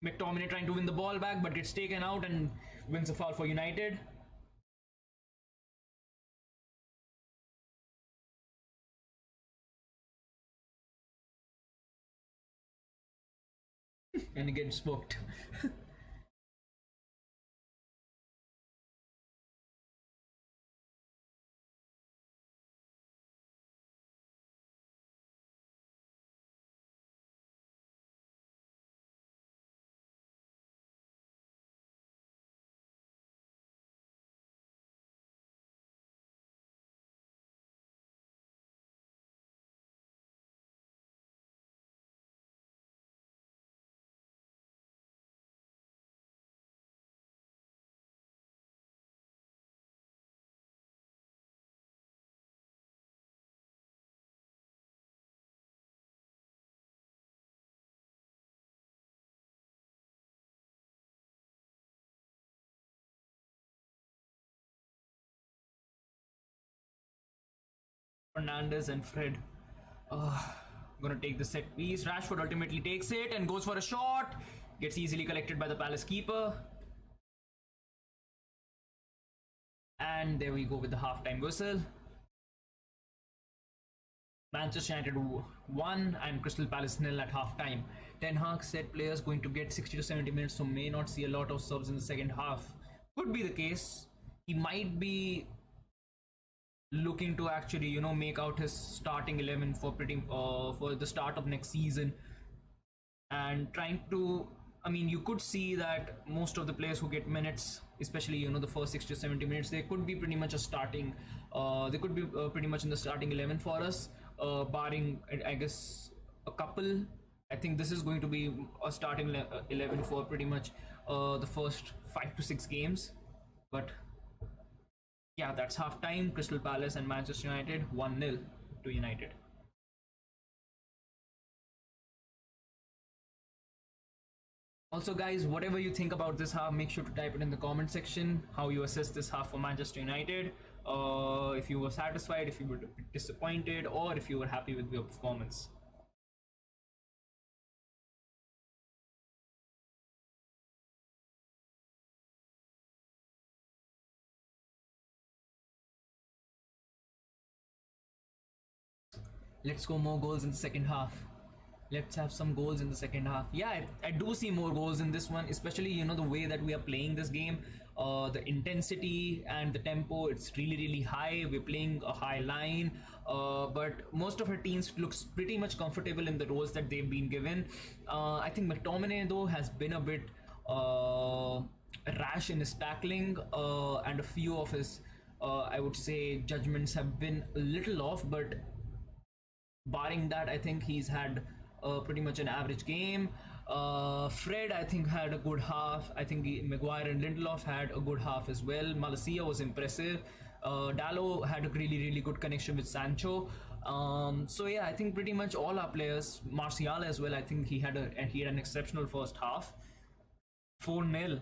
McTominay trying to win the ball back, but gets taken out and wins a foul for United. And he gets booked. Fernandez and Fred gonna take the set piece. Rashford ultimately takes it and goes for a shot. Gets easily collected by the Palace keeper. And there we go with the half-time whistle. Manchester United 1 and Crystal Palace 0 at half-time. Ten Hag said players going to get 60 to 70 minutes, so may not see a lot of subs in the second half. Could be the case. He might be looking to actually, make out his starting 11 for for the start of next season, and trying to. I mean, you could see that most of the players who get minutes, especially the first 60 to 70 minutes, they could be pretty much a starting. They could be pretty much in the starting 11 for us, barring I guess a couple. I think this is going to be a starting 11 for pretty much the first 5 to 6 games, but Yeah, that's half time. Crystal Palace and Manchester United 1-0 to United. Also, guys, whatever you think about this half, make sure to type it in the comment section. How you assess this half for Manchester United. If you were satisfied, if you were disappointed, or if you were happy with your performance. Let's go more goals in the second half. Let's have some goals in the second half. Yeah, I do see more goals in this one, especially the way that we are playing this game. The intensity and the tempo, it's really high. We're playing a high line, but most of our teams looks pretty much comfortable in the roles that they've been given. I think McTominay though has been a bit rash in his tackling, and a few of his I would say judgments have been a little off, but barring that, I think he's had pretty much an average game. Fred, I think, had a good half. I think Maguire and Lindelof had a good half as well. Malacia was impressive. Dallo had a really good connection with Sancho. So yeah, I think pretty much all our players, Martial as well, I think he had an exceptional first half. 4-0.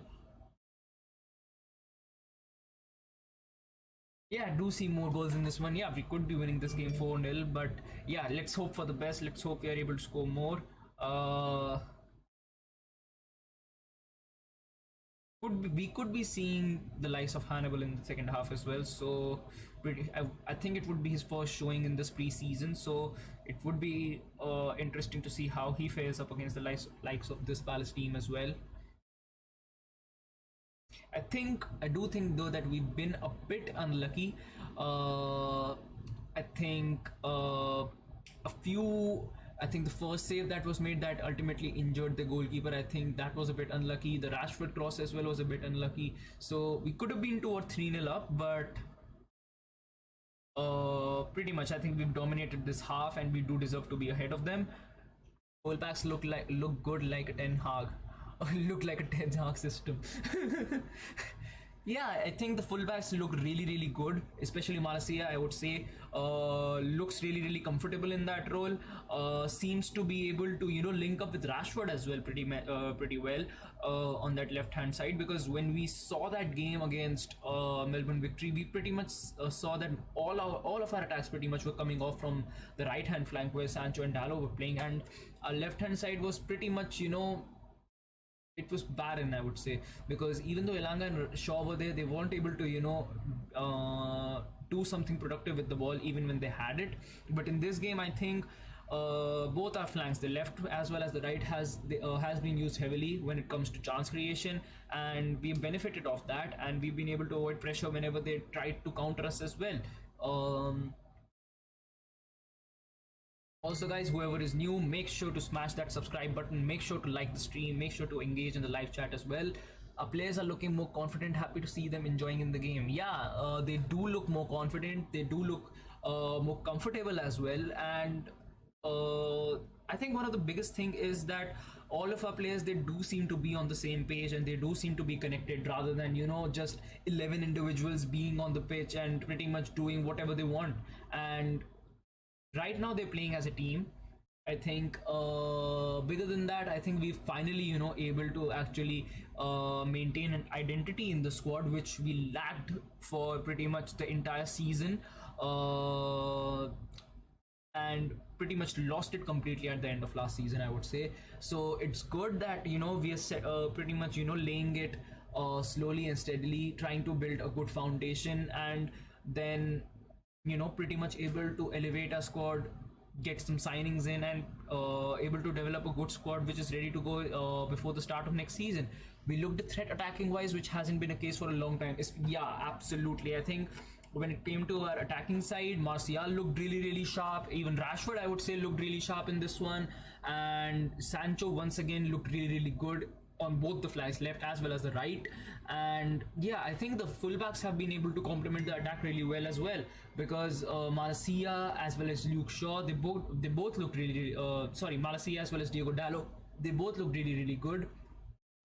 Yeah, I do see more goals in this one. Yeah, we could be winning this game 4-0, but yeah, let's hope for the best. Let's hope we are able to score more. We could be seeing the likes of Hannibal in the second half as well. So I think it would be his first showing in this preseason. So it would be interesting to see how he fares up against the likes of this Palace team as well. I do think though that we've been a bit unlucky. I think a few. I think the first save that was made that ultimately injured the goalkeeper, I think that was a bit unlucky. The Rashford cross as well was a bit unlucky. So we could have been 2 or 3-0 up, but pretty much I think we've dominated this half and we do deserve to be ahead of them. Fullbacks look good like a Ten Hag. Look like a Ten Hag system. Yeah, I think the fullbacks look really good, especially Malacia. I would say looks really comfortable in that role. Seems to be able to link up with Rashford as well pretty well on that left hand side, because when we saw that game against Melbourne Victory, we pretty much saw that all of our attacks pretty much were coming off from the right hand flank where Sancho and Dallo were playing, and our left hand side was pretty much it was barren, I would say, because even though Elanga and Shaw were there, they weren't able to do something productive with the ball even when they had it. But in this game, I think both our flanks, the left as well as the right, has been used heavily when it comes to chance creation, and we've benefited of that, and we've been able to avoid pressure whenever they tried to counter us as well. Also guys, whoever is new, make sure to smash that subscribe button, make sure to like the stream, make sure to engage in the live chat as well. Our players are looking more confident, happy to see them enjoying in the game. Yeah, they do look more confident, they do look more comfortable as well, and I think one of the biggest thing is that all of our players, they do seem to be on the same page and they do seem to be connected, rather than just 11 individuals being on the pitch and pretty much doing whatever they want. And right now they're playing as a team. I think bigger than that, I think we finally able to actually maintain an identity in the squad, which we lacked for pretty much the entire season, and pretty much lost it completely at the end of last season, I would say. So it's good that we are pretty much laying it slowly and steadily, trying to build a good foundation, and then pretty much able to elevate our squad, get some signings in, and able to develop a good squad which is ready to go before the start of next season. We looked at threat attacking wise, which hasn't been a case for a long time. Yeah, absolutely. I think when it came to our attacking side, Martial looked really sharp. Even Rashford, I would say, looked really sharp in this one, and Sancho once again looked really good on both the flanks, left as well as the right. And yeah, I think the fullbacks have been able to complement the attack really well as well, because Malacia as well as Luke Shaw, they both look really Malacia as well as Diego Dallo, they both look really good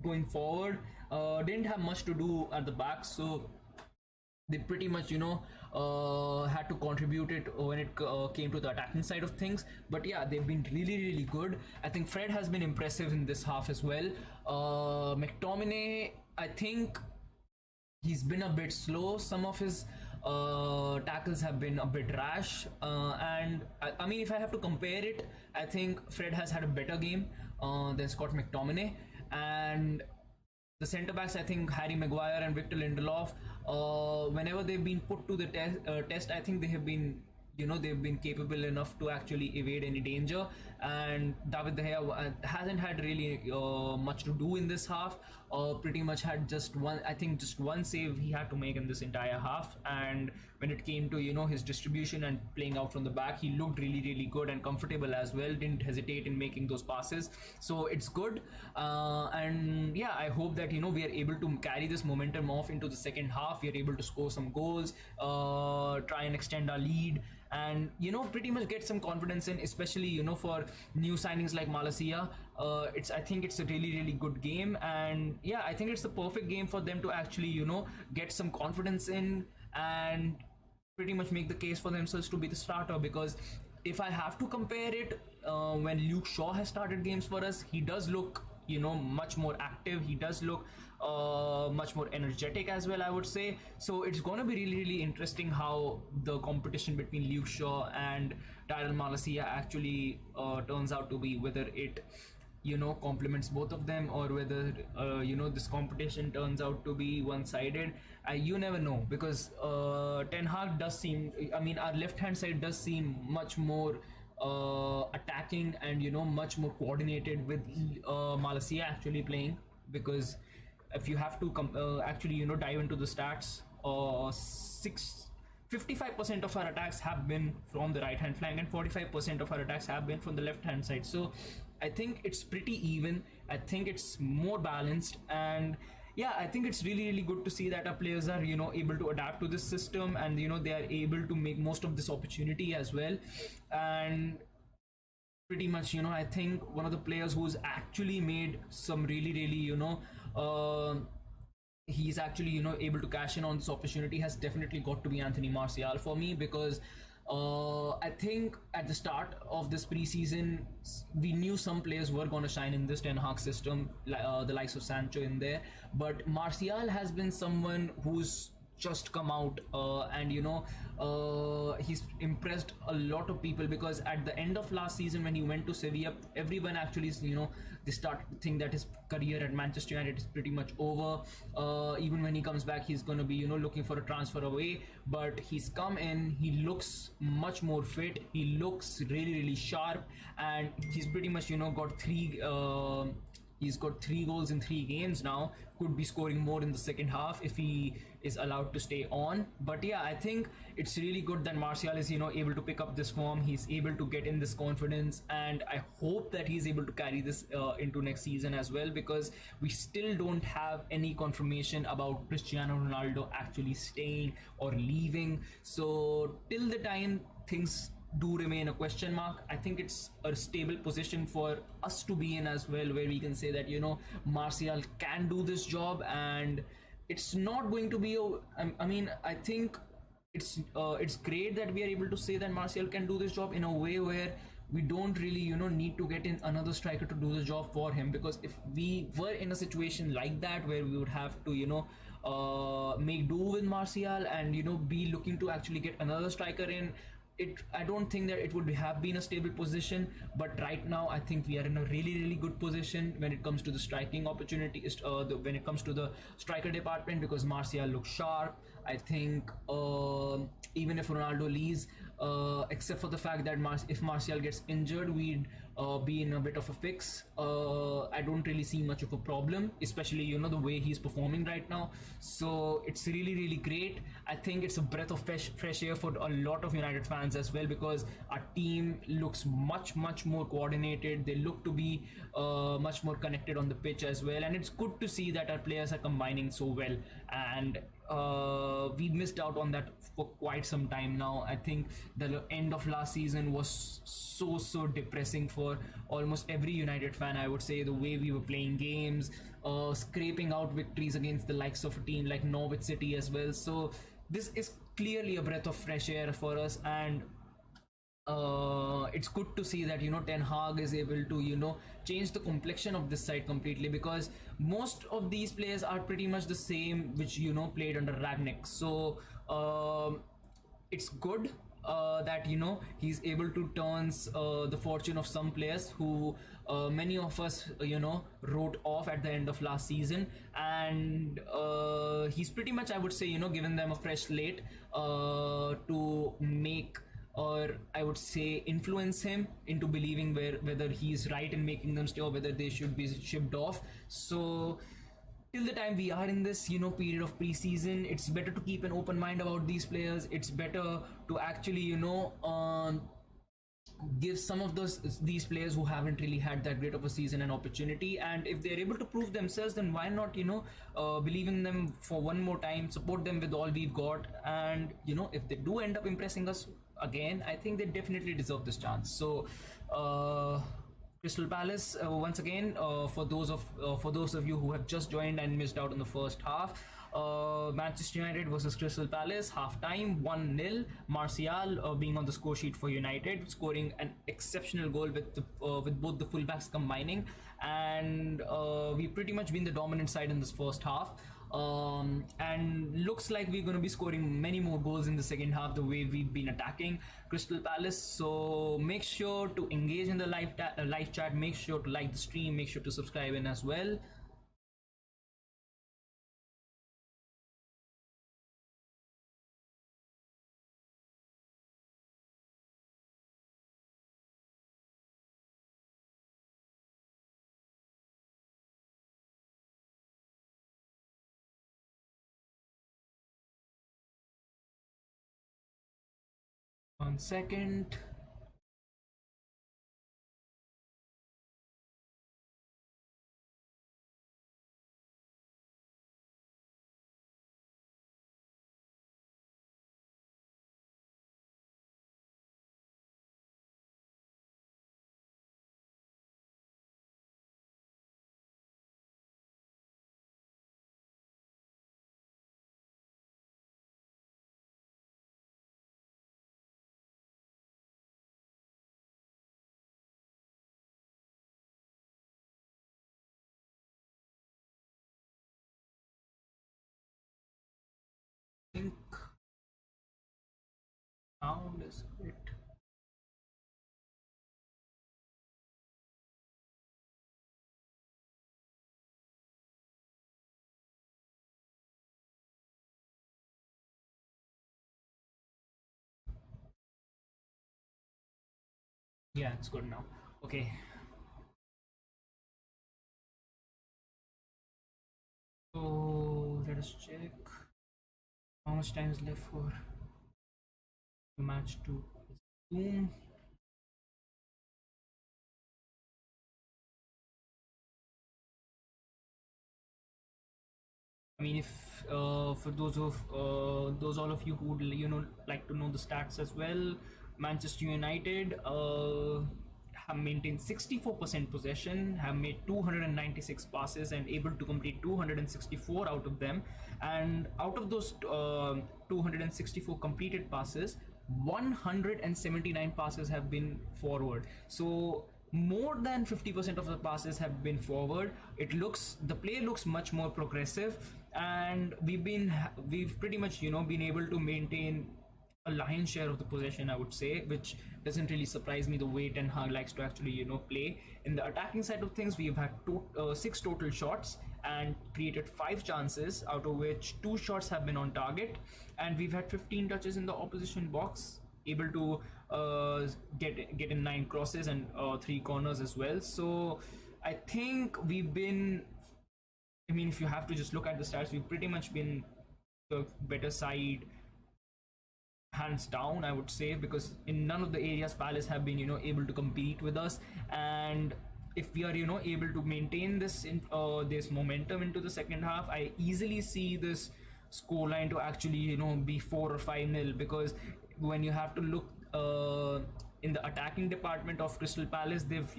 going forward. Didn't have much to do at the back, so they pretty much had to contribute it when it came to the attacking side of things. But yeah, they've been really really good. I think Fred has been impressive in this half as well. McTominay, I think he's been a bit slow. Some of his tackles have been a bit rash. And I mean, if I have to compare it, I think Fred has had a better game than Scott McTominay. And the centre backs, I think Harry Maguire and Victor Lindelof, whenever they've been put to the test, I think they have been, they've been capable enough to actually evade any danger. And David De Gea hasn't had really much to do in this half. Pretty much had just one, I think just one save he had to make in this entire half. And when it came to his distribution and playing out from the back, he looked really really good and comfortable as well. Didn't hesitate in making those passes, so it's good. And yeah, I hope that we are able to carry this momentum off into the second half. We are able to score some goals, try and extend our lead, and pretty much get some confidence in, especially for new signings like Malacia. I think it's a really really good game, and yeah, I think it's the perfect game for them to actually get some confidence in and pretty much make the case for themselves to be the starter. Because if I have to compare it, when Luke Shaw has started games for us, he does look much more active. He does look much more energetic as well, I would say. So it's going to be really really interesting how the competition between Luke Shaw and Tyrell Malacia actually turns out to be, whether it complements both of them, or whether this competition turns out to be one-sided. You never know, because Ten Hag does seem, I mean, our left hand side does seem much more attacking and much more coordinated with Malacia actually playing. Because if you have to actually dive into the stats, 55% of our attacks have been from the right hand flank, and 45% of our attacks have been from the left hand side. So I think it's pretty even. I think it's more balanced, and yeah, I think it's really really good to see that our players are able to adapt to this system, and they are able to make most of this opportunity as well. And pretty much I think one of the players who's actually made some really really he's actually able to cash in on this opportunity has definitely got to be Anthony Martial for me. Because I think at the start of this preseason, we knew some players were going to shine in this Ten Hag system, the likes of Sancho in there. But Martial has been someone who's just come out, and he's impressed a lot of people. Because at the end of last season, when he went to Sevilla, everyone actually they start to think that his career at Manchester United is pretty much over. Even when he comes back, he's going to be looking for a transfer away. But he's come in, he looks much more fit, he looks really really sharp, and he's pretty much got he's got 3 goals in 3 games now. Could be scoring more in the second half if he is allowed to stay on. But yeah, I think it's really good that Martial is able to pick up this form. He's able to get in this confidence, and I hope that he's able to carry this into next season as well. Because we still don't have any confirmation about Cristiano Ronaldo actually staying or leaving. So till the time things do remain a question mark, I think it's a stable position for us to be in as well, where we can say that Martial can do this job. And it's not going to be I mean, I think it's great that we are able to say that Martial can do this job in a way where we don't really need to get in another striker to do the job for him. Because if we were in a situation like that, where we would have to make do with Martial and be looking to actually get another striker in, I don't think that it would have been a stable position. But right now I think we are in a really really good position when it comes to the striking opportunities, when it comes to the striker department. Because Martial looks sharp. I think even if Ronaldo leaves, except for the fact that if Martial gets injured, we'd be in a bit of a fix. I don't really see much of a problem, especially the way he's performing right now. So it's really really great. I think it's a breath of fresh air for a lot of United fans as well, because our team looks much more coordinated. They look to be much more connected on the pitch as well, and it's good to see that our players are combining so well. And we missed out on that for quite some time now. I think the end of last season was so depressing for almost every United fan, I would say. The way we were playing games, scraping out victories against the likes of a team like Norwich City as well. So this is clearly a breath of fresh air for us, and it's good to see that Ten Hag is able to change the complexion of this side completely, because most of these players are pretty much the same which played under Ragnick. So it's good that he's able to turn the fortune of some players who many of us wrote off at the end of last season, and he's pretty much, I would say, given them a fresh slate to make, or I would say influence him into believing whether he's right in making them stay or whether they should be shipped off. So till the time we are in this period of preseason, it's better to keep an open mind about these players. It's better to actually give some of these players who haven't really had that great of a season an opportunity, and if they're able to prove themselves, then why not believe in them for one more time, support them with all we've got, and if they do end up impressing us again, I think they definitely deserve this chance. So Crystal Palace, once again, for those of you who have just joined and missed out on the first half, Manchester United versus Crystal Palace, half time 1-0. Martial being on the score sheet for United, scoring an exceptional goal with both the fullbacks combining, and we've pretty much been the dominant side in this first half. And looks like we're going to be scoring many more goals in the second half, the way we've been attacking Crystal Palace. So make sure to engage in the live chat, make sure to like the stream, make sure to subscribe in as well. One second. I think sound is a bit. Yeah, it's good now. Okay. So let us check how much time is left for the match to resume. I mean, if for those all of you who would like to know the stats as well, Manchester United have maintained 64% possession, have made 296 passes, and able to complete 264 out of them. And out of those 264 completed passes, 179 passes have been forward. So more than 50% of the passes have been forward. The play looks much more progressive, and we've pretty much been able to maintain a lion's share of the possession, I would say, which doesn't really surprise me, the way Ten Hag likes to actually play. In the attacking side of things, we've had 6 total shots and created 5 chances, out of which 2 shots have been on target, and we've had 15 touches in the opposition box, able to get in 9 crosses and 3 corners as well. So I think if you have to just look at the stats, we've pretty much been the better side, hands down, I would say, because in none of the areas Palace have been able to compete with us. And if we are able to maintain this momentum into the second half, I easily see this scoreline to actually be 4 or 5-0, because when you have to look in the attacking department of Crystal Palace, they've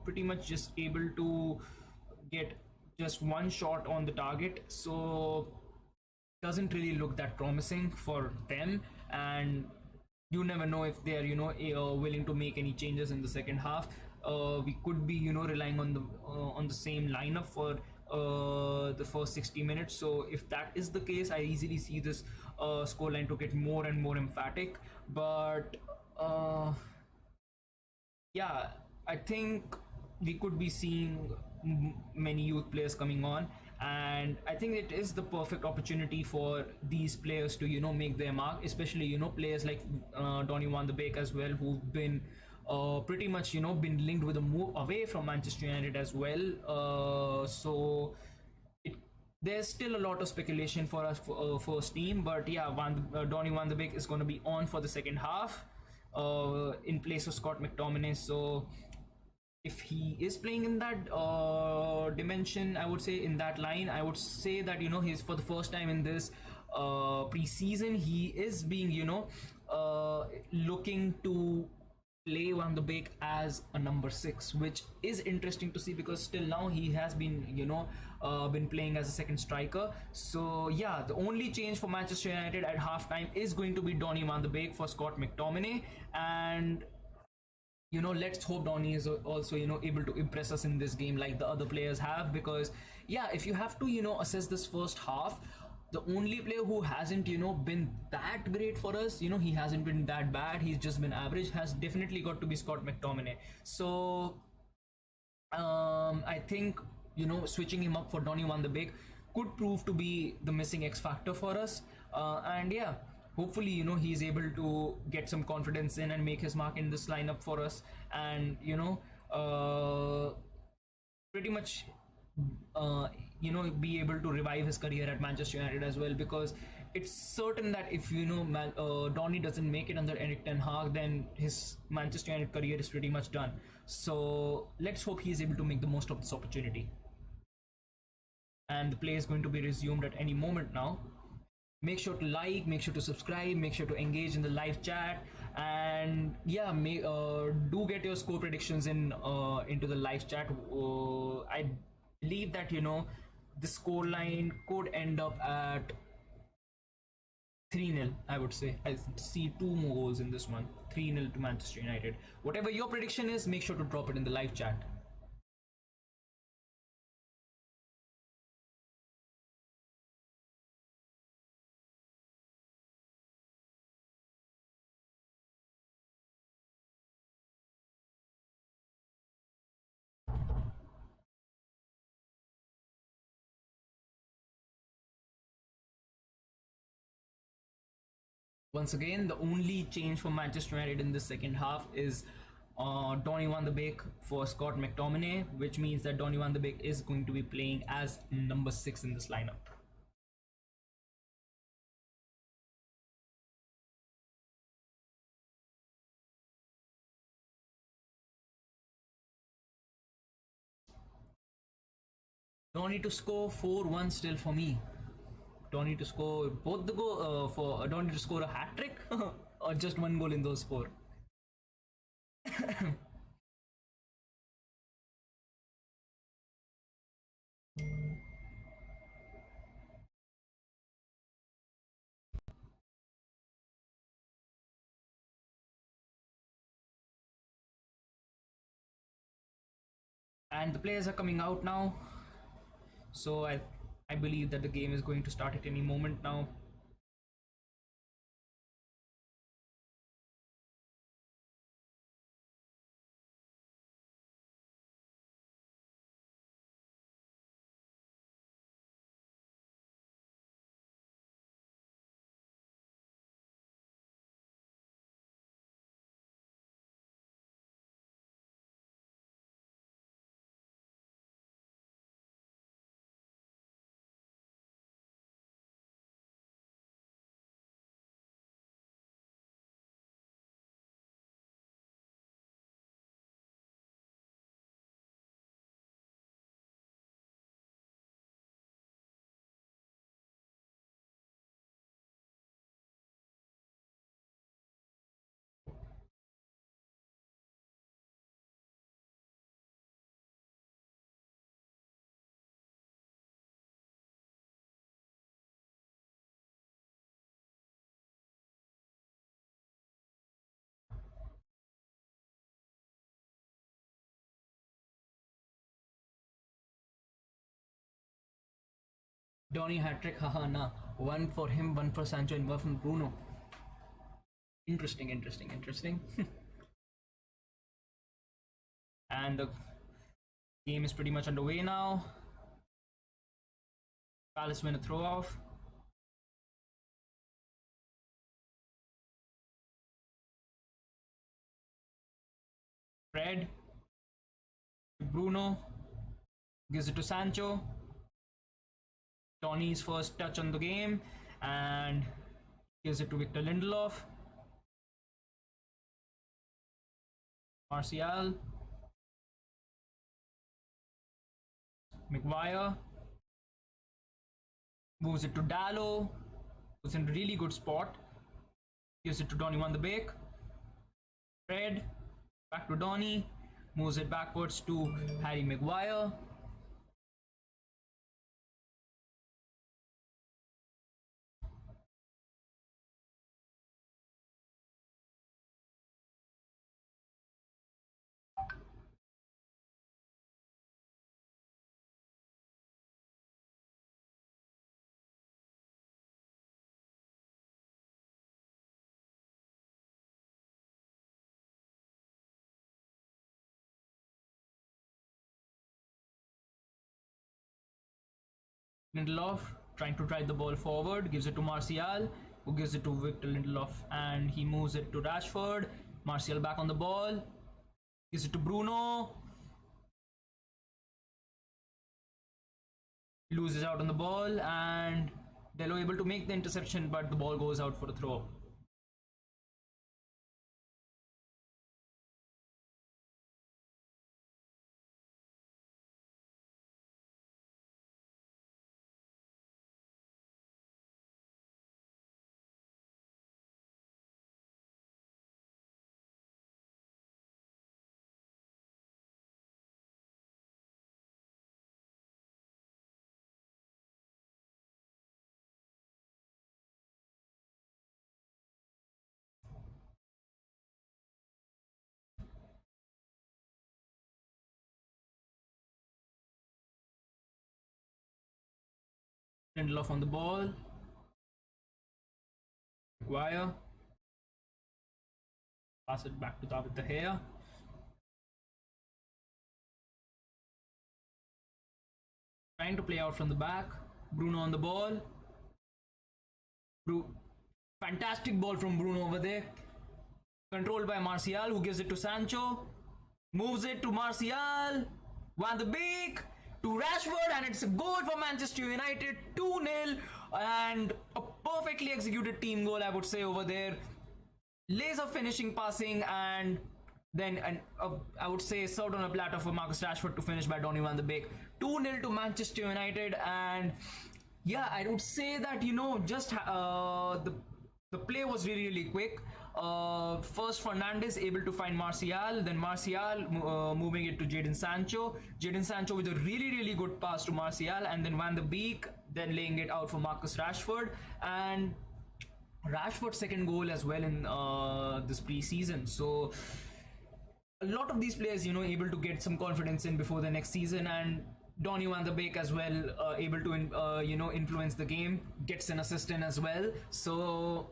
pretty much just able to get just 1 shot on the target. So doesn't really look that promising for them, and you never know if they are willing to make any changes in the second half. We could be relying on the same lineup for the first 60 minutes. So if that is the case, I easily see this scoreline to get more and more emphatic. But yeah, I think we could be seeing many youth players coming on, and I think it is the perfect opportunity for these players to make their mark, especially players like Donny van de Beek as well, who've been pretty much been linked with a move away from Manchester United as well. So it, there's still a lot of speculation for us for first team, but yeah, Donny van de Beek is going to be on for the second half in place of Scott McTominay. So if he is playing in that dimension, I would say in that line, I would say that he's for the first time in this preseason, he is being looking to play Van de Beek as a number six, which is interesting to see because still now he has been been playing as a second striker. So yeah, the only change for Manchester United at halftime is going to be Donny van de Beek for Scott McTominay, and let's hope Donny is also able to impress us in this game like the other players have. Because yeah, if you have to assess this first half, the only player who hasn't been that great for us, he hasn't been that bad, he's just been average, has definitely got to be Scott McTominay. So I think switching him up for Donny van de Beek could prove to be the missing X factor for us. And yeah, hopefully he's able to get some confidence in and make his mark in this lineup for us, and pretty much be able to revive his career at Manchester United as well. Because it's certain that if Donny doesn't make it under Erik ten Hag, then his Manchester United career is pretty much done. So let's hope he is able to make the most of this opportunity. And the play is going to be resumed at any moment now. Make sure to like, make sure to subscribe, make sure to engage in the live chat, and yeah, do get your score predictions into the live chat. I believe that the score line could end up at 3-0. I would say I see two more goals in this one. 3-0 to Manchester United. Whatever your prediction is, make sure to drop it in the live chat. Once again, the only change for Manchester United in the second half is Donny van de Beek for Scott McTominay, which means that Donny van de Beek is going to be playing as number 6 in this lineup. Donny to score 4-1 still for me. Donny to score both the goal for Donny to score a hat trick or just one goal in those four. And the players are coming out now, so I believe that the game is going to start at any moment now. Donny hat trick, haha, nah. One for him, one for Sancho, and one from Bruno. Interesting, interesting, interesting. And the game is pretty much underway now. Palace win a throw off. Fred. Bruno. Gives it to Sancho. Tony's first touch on the game. And gives it to Victor Lindelof. Martial. Maguire. Moves it to Dallo. Who's in a really good spot. Gives it to Donny van de Beek. Fred. Back to Donny. Moves it backwards to Harry Maguire. Lindelof trying to drive the ball forward, gives it to Martial, who gives it to Victor Lindelof, and he moves it to Rashford. Martial back on the ball, gives it to Bruno, loses out on the ball, and Dello able to make the interception, but the ball goes out for a throw. Lindelof on the ball. Maguire. Pass it back to David De Gea. Trying to play out from the back. Bruno on the ball. Fantastic ball from Bruno over there. Controlled by Martial, who gives it to Sancho. Moves it to Martial. Van de Beek to Rashford, and it's a goal for Manchester United. 2-0, and a perfectly executed team goal, I would say, over there. Laser finishing, passing, and then I would say served on a platter for Marcus Rashford to finish by Donny van de Beek. 2-0 to Manchester United, and yeah, I would say that, you know, just the play was really, really quick. First Fernandes able to find Martial, then Martial moving it to Jadon Sancho. Jadon Sancho with a really, really good pass to Martial, and then Van de Beek then laying it out for Marcus Rashford. And Rashford's second goal as well in this pre-season. So a lot of these players, you know, able to get some confidence in before the next season. And Donny van de Beek as well, able to you know, influence the game, gets an assist in as well. So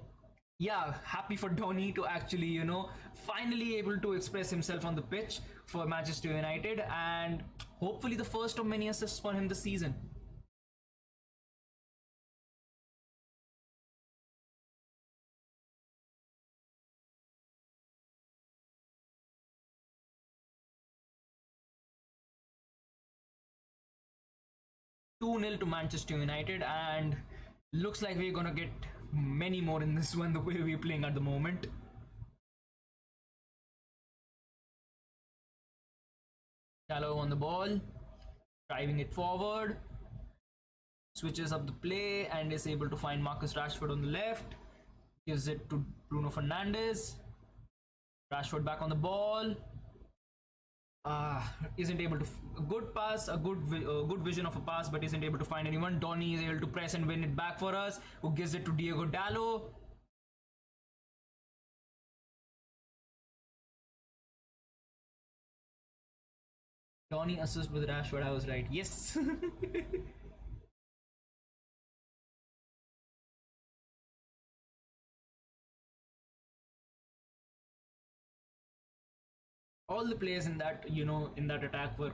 yeah, happy for Donny to actually, you know, finally able to express himself on the pitch for Manchester United, and hopefully the first of many assists for him this season. 2-0 to Manchester United, and looks like we're gonna get many more in this one the way we're playing at the moment. Dallo on the ball, driving it forward, switches up the play and is able to find Marcus Rashford on the left, gives it to Bruno Fernandes. Rashford back on the ball, isn't able to a good pass, a good vision of a pass, but isn't able to find anyone. Donny is able to press and win it back for us, who gives it to Diego Dallo. Donny assists with Rashford, I was right, yes. all the players in that in that attack were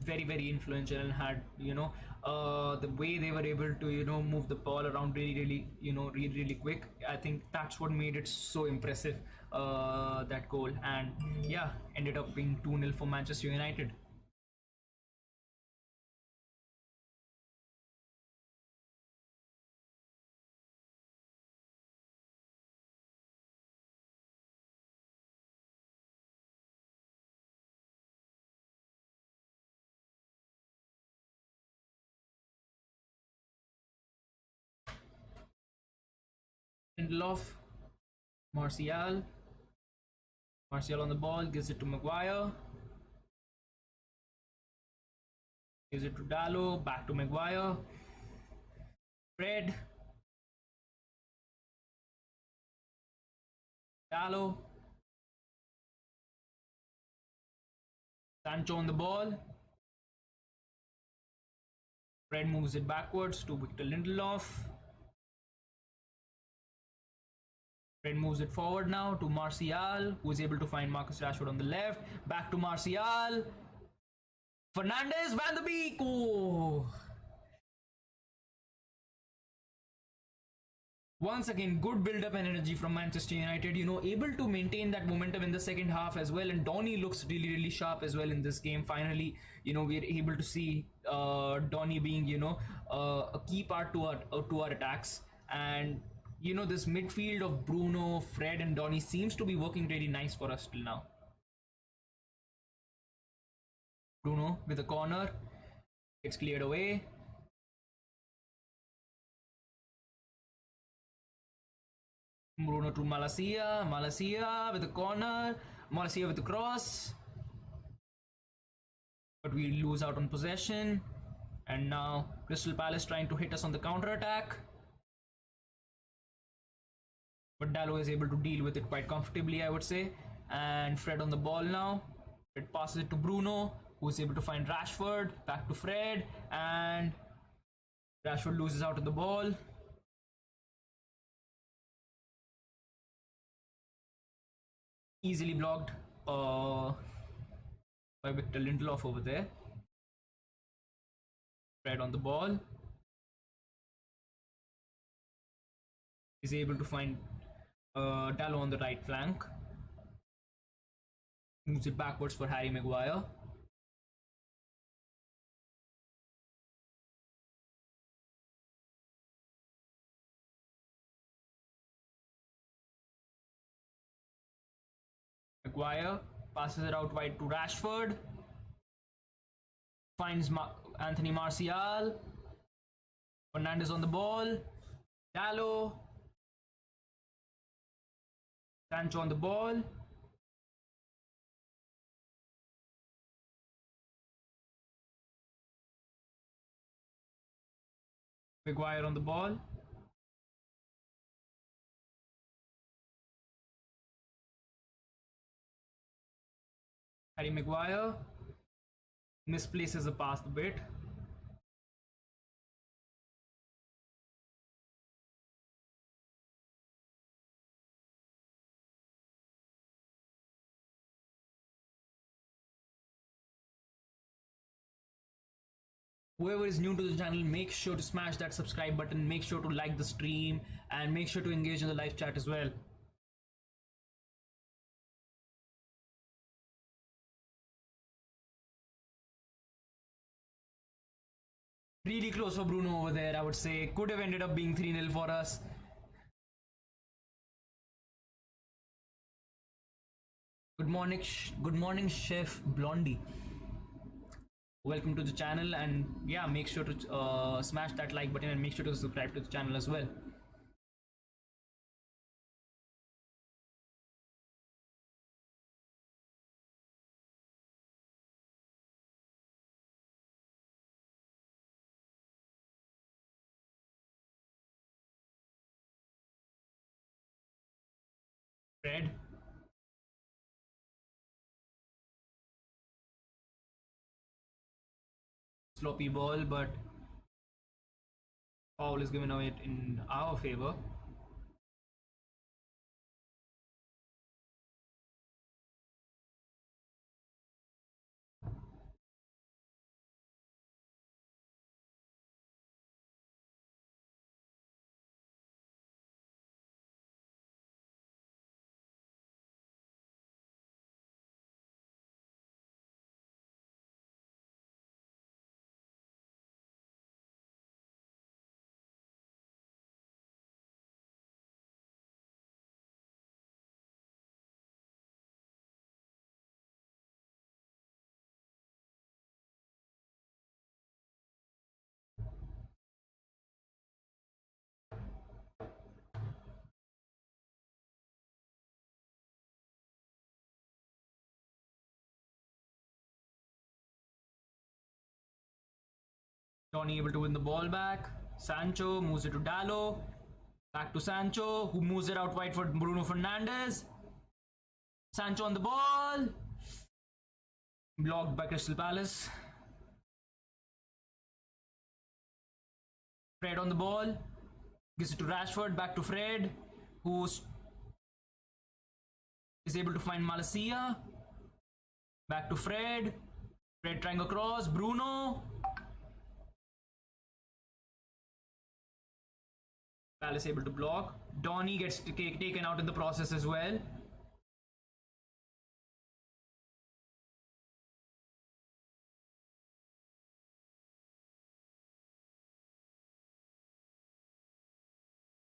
very influential and had the way they were able to move the ball around really quick. I think that's what made it so impressive, that goal. And yeah, ended up being 2-0 for Manchester United. Lindelof, Martial. Martial on the ball, gives it to Maguire. Gives it to Dallo, back to Maguire. Fred. Dallo. Sancho on the ball. Fred moves it backwards to Victor Lindelof. Fred moves it forward now to Martial, who is able to find Marcus Rashford on the left. Back to Martial. Fernandes, Van de Beek. Oh. Once again, good build-up and energy from Manchester United, able to maintain that momentum in the second half as well. And Donny looks really sharp as well in this game. Finally, we're able to see Donny being, a key part to our attacks. And, this midfield of Bruno, Fred and Donny seems to be working really nice for us till now. Bruno with a corner. It's cleared away. Bruno to Malacia. Malacia with the corner. Malacia with the cross. But we lose out on possession. And now Crystal Palace trying to hit us on the counter attack. But Dallo is able to deal with it quite comfortably, I would say. And Fred on the ball now. Fred passes it to Bruno, who is able to find Rashford. Back to Fred. And Rashford loses out of the ball. Easily blocked by Victor Lindelof over there. Fred on the ball. Is able to find Dallo on the right flank. Moves it backwards for Harry Maguire. Maguire passes it out wide to Rashford. Finds Anthony Martial. Fernandes on the ball. Dallo. Sancho on the ball. Maguire on the ball. Harry Maguire misplaces the pass a bit. Whoever is new to the channel, make sure to smash that subscribe button, make sure to like the stream, and make sure to engage in the live chat as well. Really close for Bruno over there, I would say. Could have ended up being 3-0 for us. Good morning, Chef Blondie. Welcome to the channel, and yeah, make sure to smash that like button and make sure to subscribe to the channel as well. Fred. Sloppy ball, but foul is given away in our favor. Donny able to win the ball back. Sancho moves it to Dallo. Back to Sancho, who moves it out wide for Bruno Fernandes. Sancho on the ball. Blocked by Crystal Palace. Fred on the ball. Gives it to Rashford. Back to Fred, who is able to find Malacia. Back to Fred. Fred trying across. Bruno. Palace able to block. Donny gets taken out in the process as well.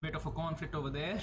Bit of a conflict over there.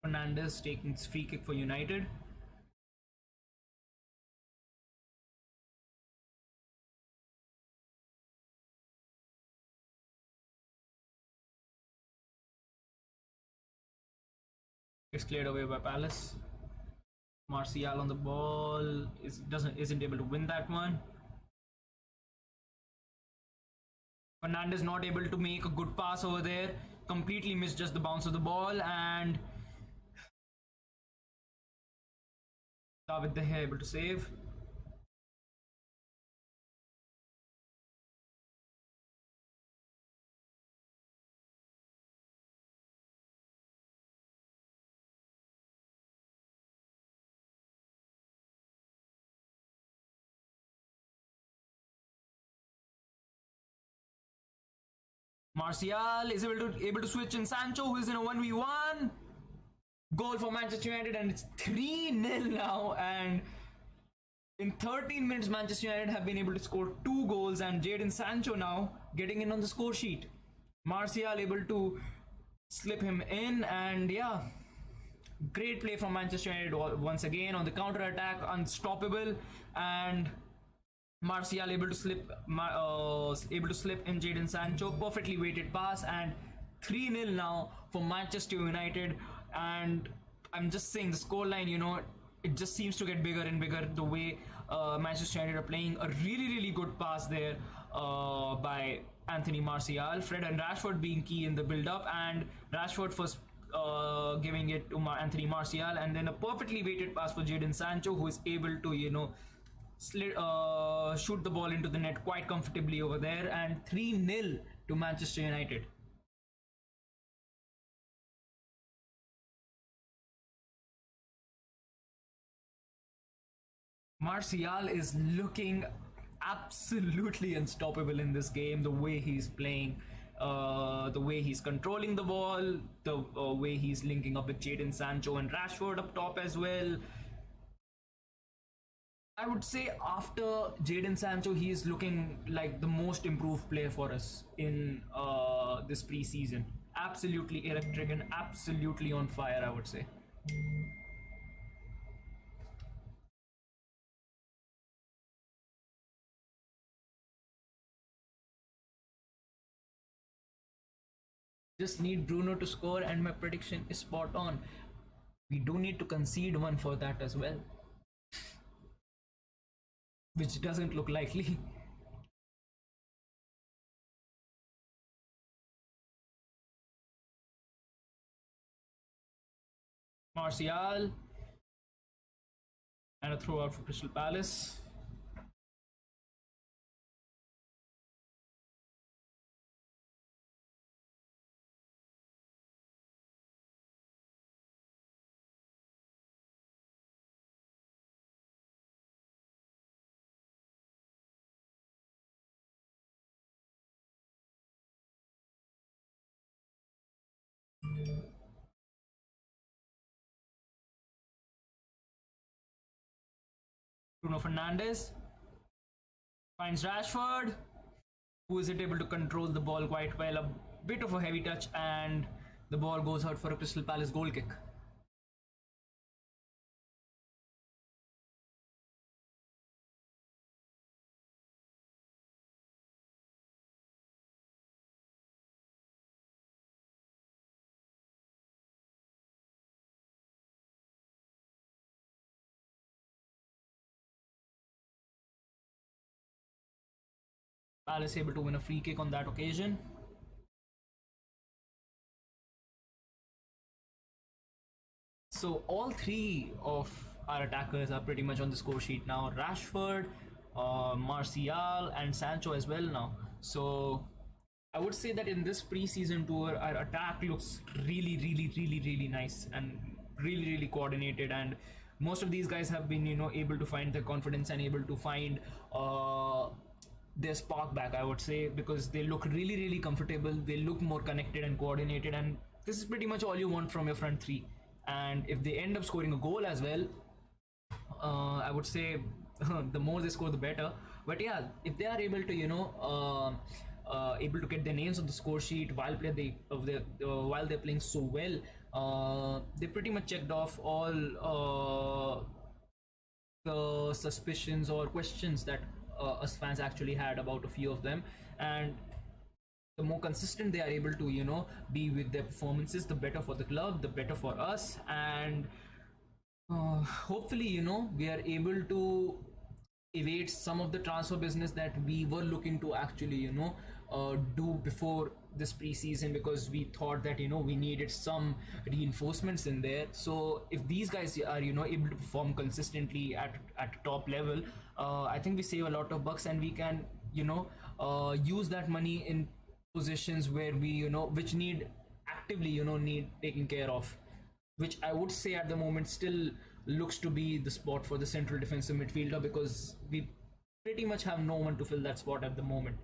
Fernandes taking his free kick for United. It's cleared away by Palace. Martial on the ball isn't able to win that one. Fernandes not able to make a good pass over there. Completely missed just the bounce of the ball, and David De Gea able to save. Martial is able to switch in Sancho, who is in a 1v1. Goal for Manchester United, and it's 3-0 now. And in 13 minutes, Manchester United have been able to score 2 goals, and Jadon Sancho now getting in on the score sheet. Martial able to slip him in, and yeah, great play from Manchester United once again on the counter attack, unstoppable. And Martial able to slip in Jadon Sancho, perfectly weighted pass, and 3-0 now for Manchester United. And I'm just saying the scoreline, it just seems to get bigger and bigger the way Manchester United are playing. A really good pass there by Anthony Martial. Fred and Rashford being key in the build-up, and Rashford first giving it to Anthony Martial, and then a perfectly weighted pass for Jadon Sancho, who is able to shoot the ball into the net quite comfortably over there. And 3-0 to Manchester United. Martial is looking absolutely unstoppable in this game. The way he's playing, the way he's controlling the ball, the way he's linking up with Jadon Sancho and Rashford up top as well. I would say after Jadon Sancho, he is looking like the most improved player for us in this preseason. Absolutely electric and absolutely on fire, I would say. Just need Bruno to score, and my prediction is spot on. We do need to concede one for that as well, which doesn't look likely. Martial And a throw out for Crystal Palace. Bruno Fernandes finds Rashford, who isn't able to control the ball quite well. A bit of a heavy touch, and the ball goes out for a Crystal Palace goal kick. Palace able to win a free kick on that occasion. So all three of our attackers are pretty much on the score sheet now. Rashford, Martial, and Sancho as well now. So I would say that in this pre-season tour, our attack looks really nice and really coordinated. And most of these guys have been, able to find their confidence and able to find their spark back. I would say, because they look really comfortable. They look more connected and coordinated, and this is pretty much all you want from your front three. And if they end up scoring a goal as well, I would say the more they score, the better. But yeah, if they are able to, able to get their names on the score sheet while they're playing so well, they pretty much checked off all the suspicions or questions that us fans actually had about a few of them. And the more consistent they are able to, be with their performances, the better for the club, the better for us. And hopefully, we are able to evade some of the transfer business that we were looking to actually, do before this preseason, because we thought that, we needed some reinforcements in there. So if these guys are, able to perform consistently at top level, I think we save a lot of bucks, and we can, use that money in positions where we, which need actively, need taking care of, which I would say at the moment still looks to be the spot for the central defensive midfielder, because we pretty much have no one to fill that spot at the moment.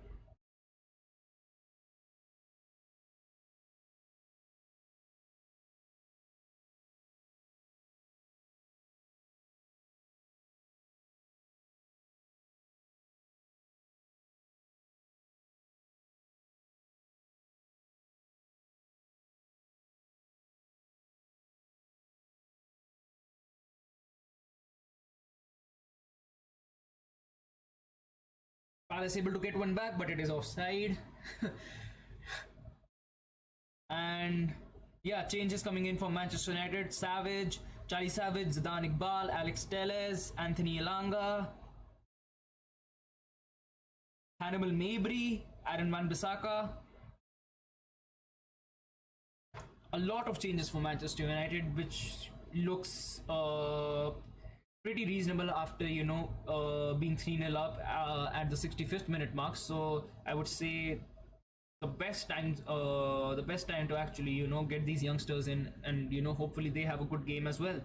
Palace able to get one back, but it is offside. And yeah, changes coming in for Manchester United: Savage, Charlie Savage, Zidane Iqbal, Alex Telles, Anthony Elanga, Hannibal Mabry, Aaron Van Bissaka. A lot of changes for Manchester United, which looks pretty reasonable after, being 3-0 up at the 65th minute mark. So I would say the best time to actually, get these youngsters in, and, hopefully they have a good game as well.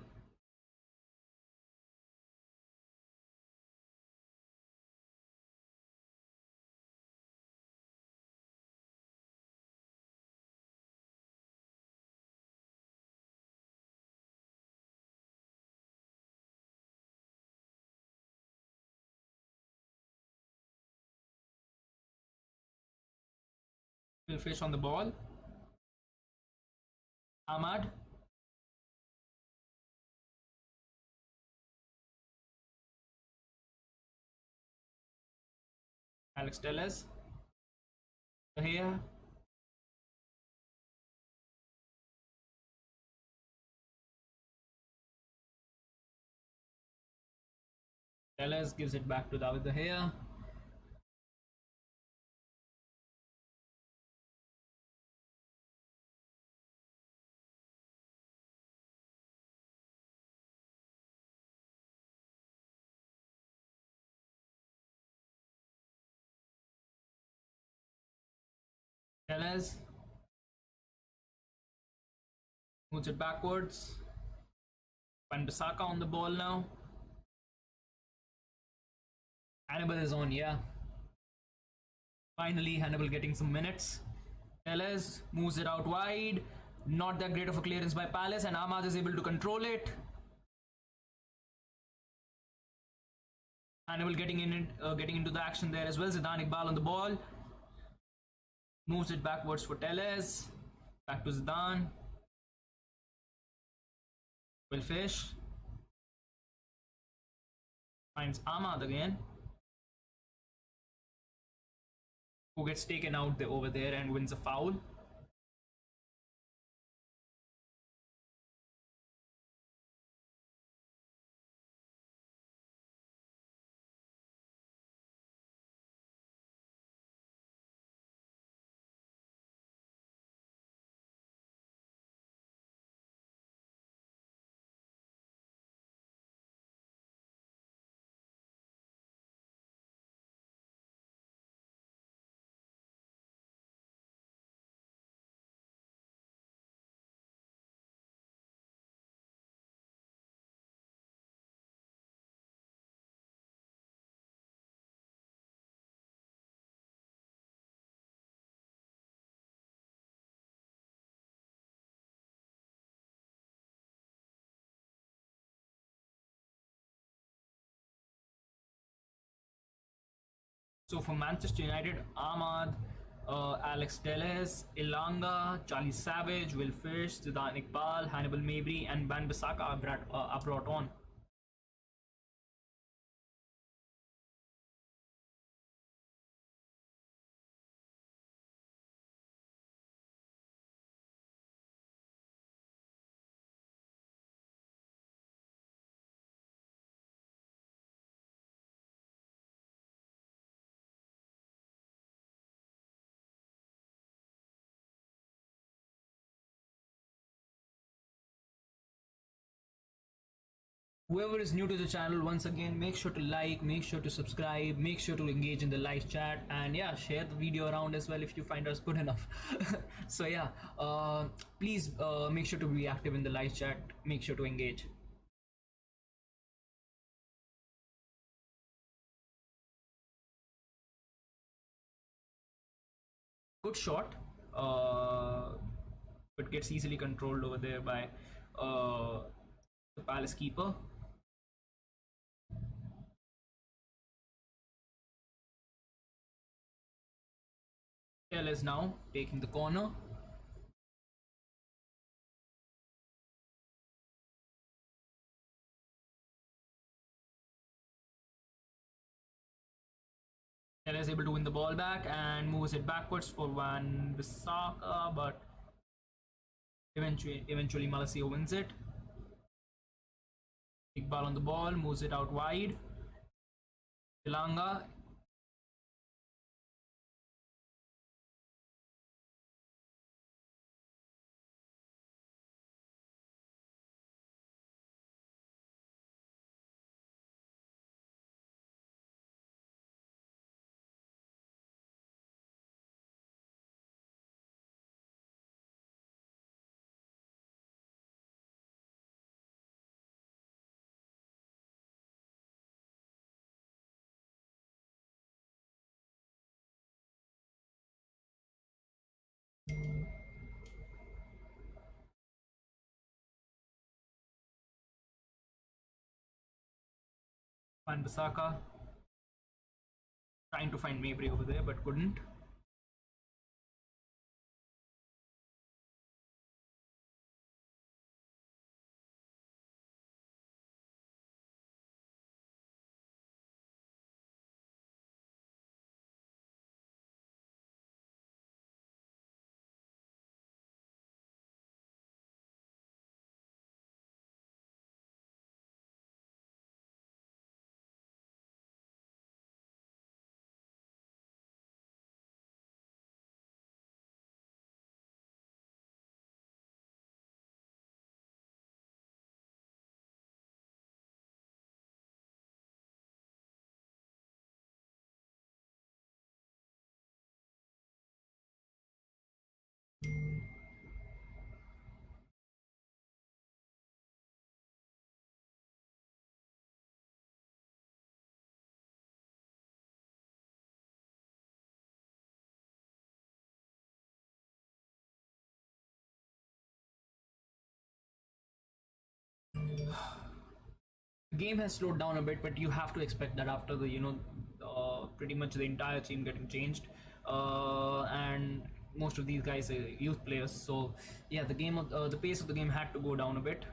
Will Fish on the ball. Ahmad. Alex Telles. Here. Telles gives it back to David De Gea. Tellez moves it backwards. Van Bissaka on the ball now. Hannibal is on, yeah. Finally, Hannibal getting some minutes. Tellez moves it out wide. Not that great of a clearance by Palace, and Ahmad is able to control it. Hannibal getting into the action there as well. Zidane Iqbal on the ball. Moves it backwards for Tellez. Back to Zidane. Will Fish. Finds Ahmad again. Who gets taken out over there and wins a foul. So for Manchester United, Ahmad, Alex Telles, Ilanga, Charlie Savage, Will Fish, Zidane Iqbal, Hannibal Mabry, and Van Bissaka are brought on. Whoever is new to the channel, once again, make sure to like, make sure to subscribe, make sure to engage in the live chat, and yeah, share the video around as well if you find us good enough. So yeah, please make sure to be active in the live chat, make sure to engage. Good shot, but gets easily controlled over there by the Palace keeper. Tellez now taking the corner. Tellez is able to win the ball back and moves it backwards for Van Bissaka, but eventually Malacia wins it. Iqbal on the ball, moves it out wide. Ilanga. Van Bissaka trying to find Mabry over there but couldn't. The game has slowed down a bit, but you have to expect that after the pretty much the entire team getting changed, and most of these guys are youth players. So yeah, the pace of the game had to go down a bit.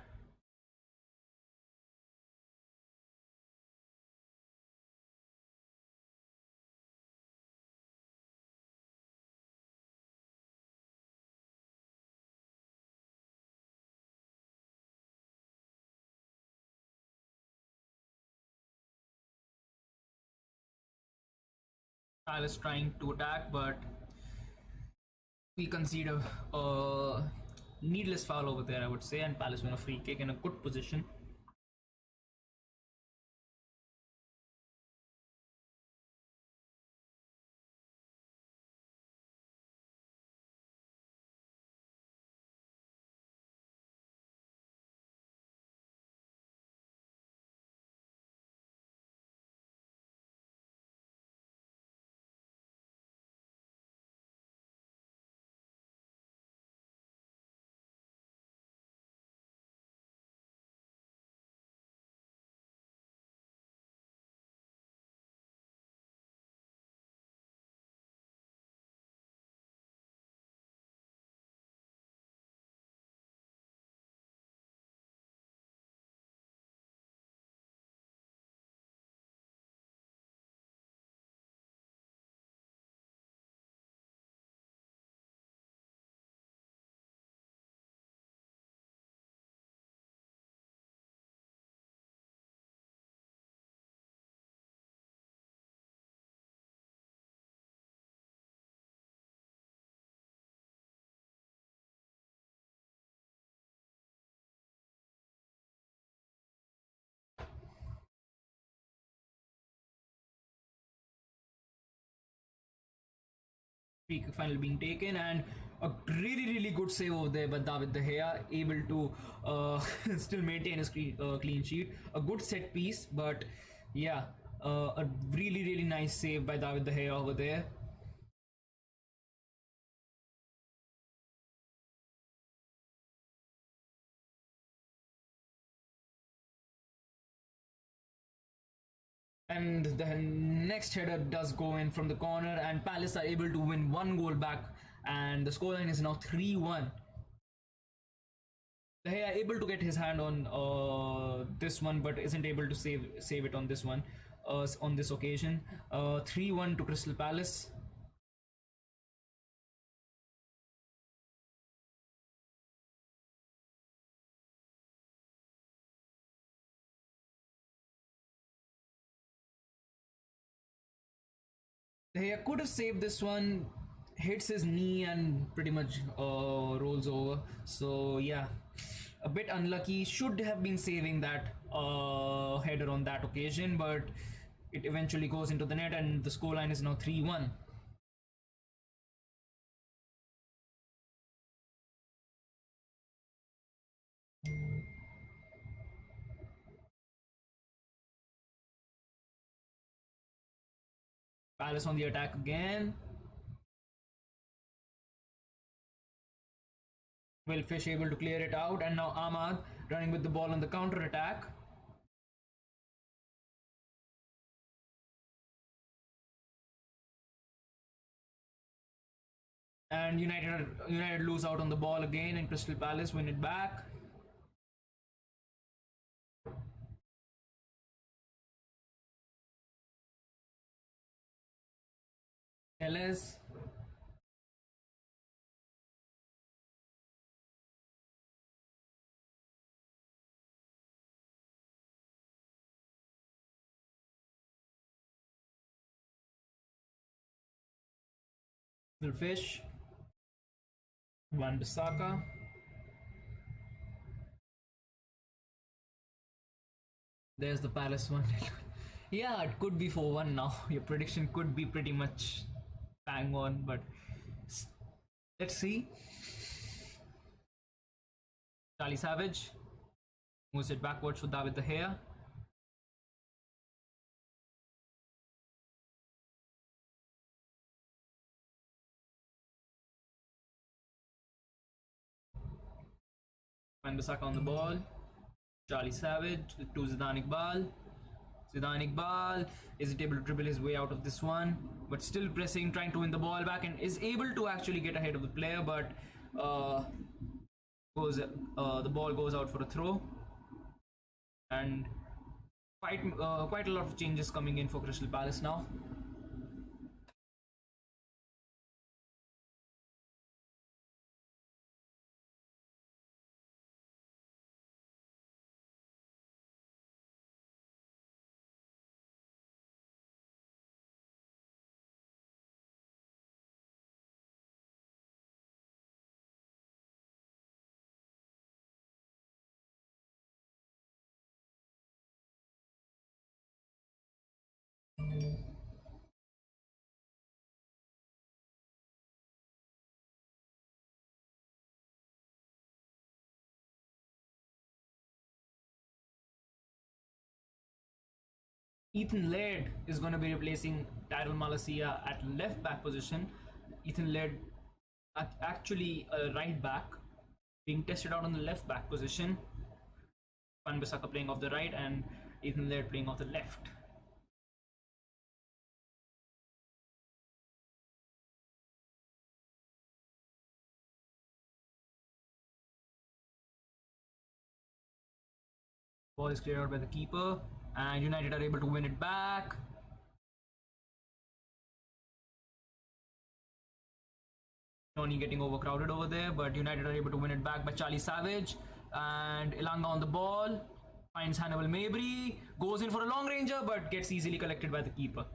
Palace trying to attack, but we concede a needless foul over there, I would say, and Palace win a free kick in a good position. Free kick finally being taken, and a really good save over there by David De Gea, able to still maintain his clean sheet. A good set piece, but yeah, a really nice save by David De Gea over there. And the next header does go in from the corner, and Palace are able to win one goal back, and the scoreline is now 3-1. De Gea able to get his hand on this one, but isn't able to save it on this one, on this occasion. 3-1 to Crystal Palace. He could have saved this one, hits his knee and pretty much rolls over. So yeah, a bit unlucky. Should have been saving that header on that occasion, but it eventually goes into the net, and the scoreline is now 3-1. Palace on the attack again. Will Fish able to clear it out, and now Ahmad running with the ball on the counter attack. And United lose out on the ball again, and Crystal Palace win it back. Telles. Will Fish. Van Bissaka. There's the Palace one. Yeah, it could be 4-1 now. Your prediction could be pretty much bang on, but let's see. Charlie Savage moves it backwards for David De Gea. Van Bissaka on the ball. Charlie Savage to Zidane Iqbal. Zidane Iqbal isn't able to dribble his way out of this one, but still pressing, trying to win the ball back, and is able to actually get ahead of the player, but the ball goes out for a throw, and quite a lot of changes coming in for Crystal Palace now. Ethan Laird is going to be replacing Tyrell Malacia at left back position. Ethan Laird actually a right back, being tested out on the left back position. Van Bissaka playing off the right and Ethan Laird playing off the left. Ball is cleared out by the keeper, and United are able to win it back. Tony getting overcrowded over there, but United are able to win it back by Charlie Savage. And Ilanga on the ball, finds Hannibal Mabry, goes in for a long ranger, but gets easily collected by the keeper.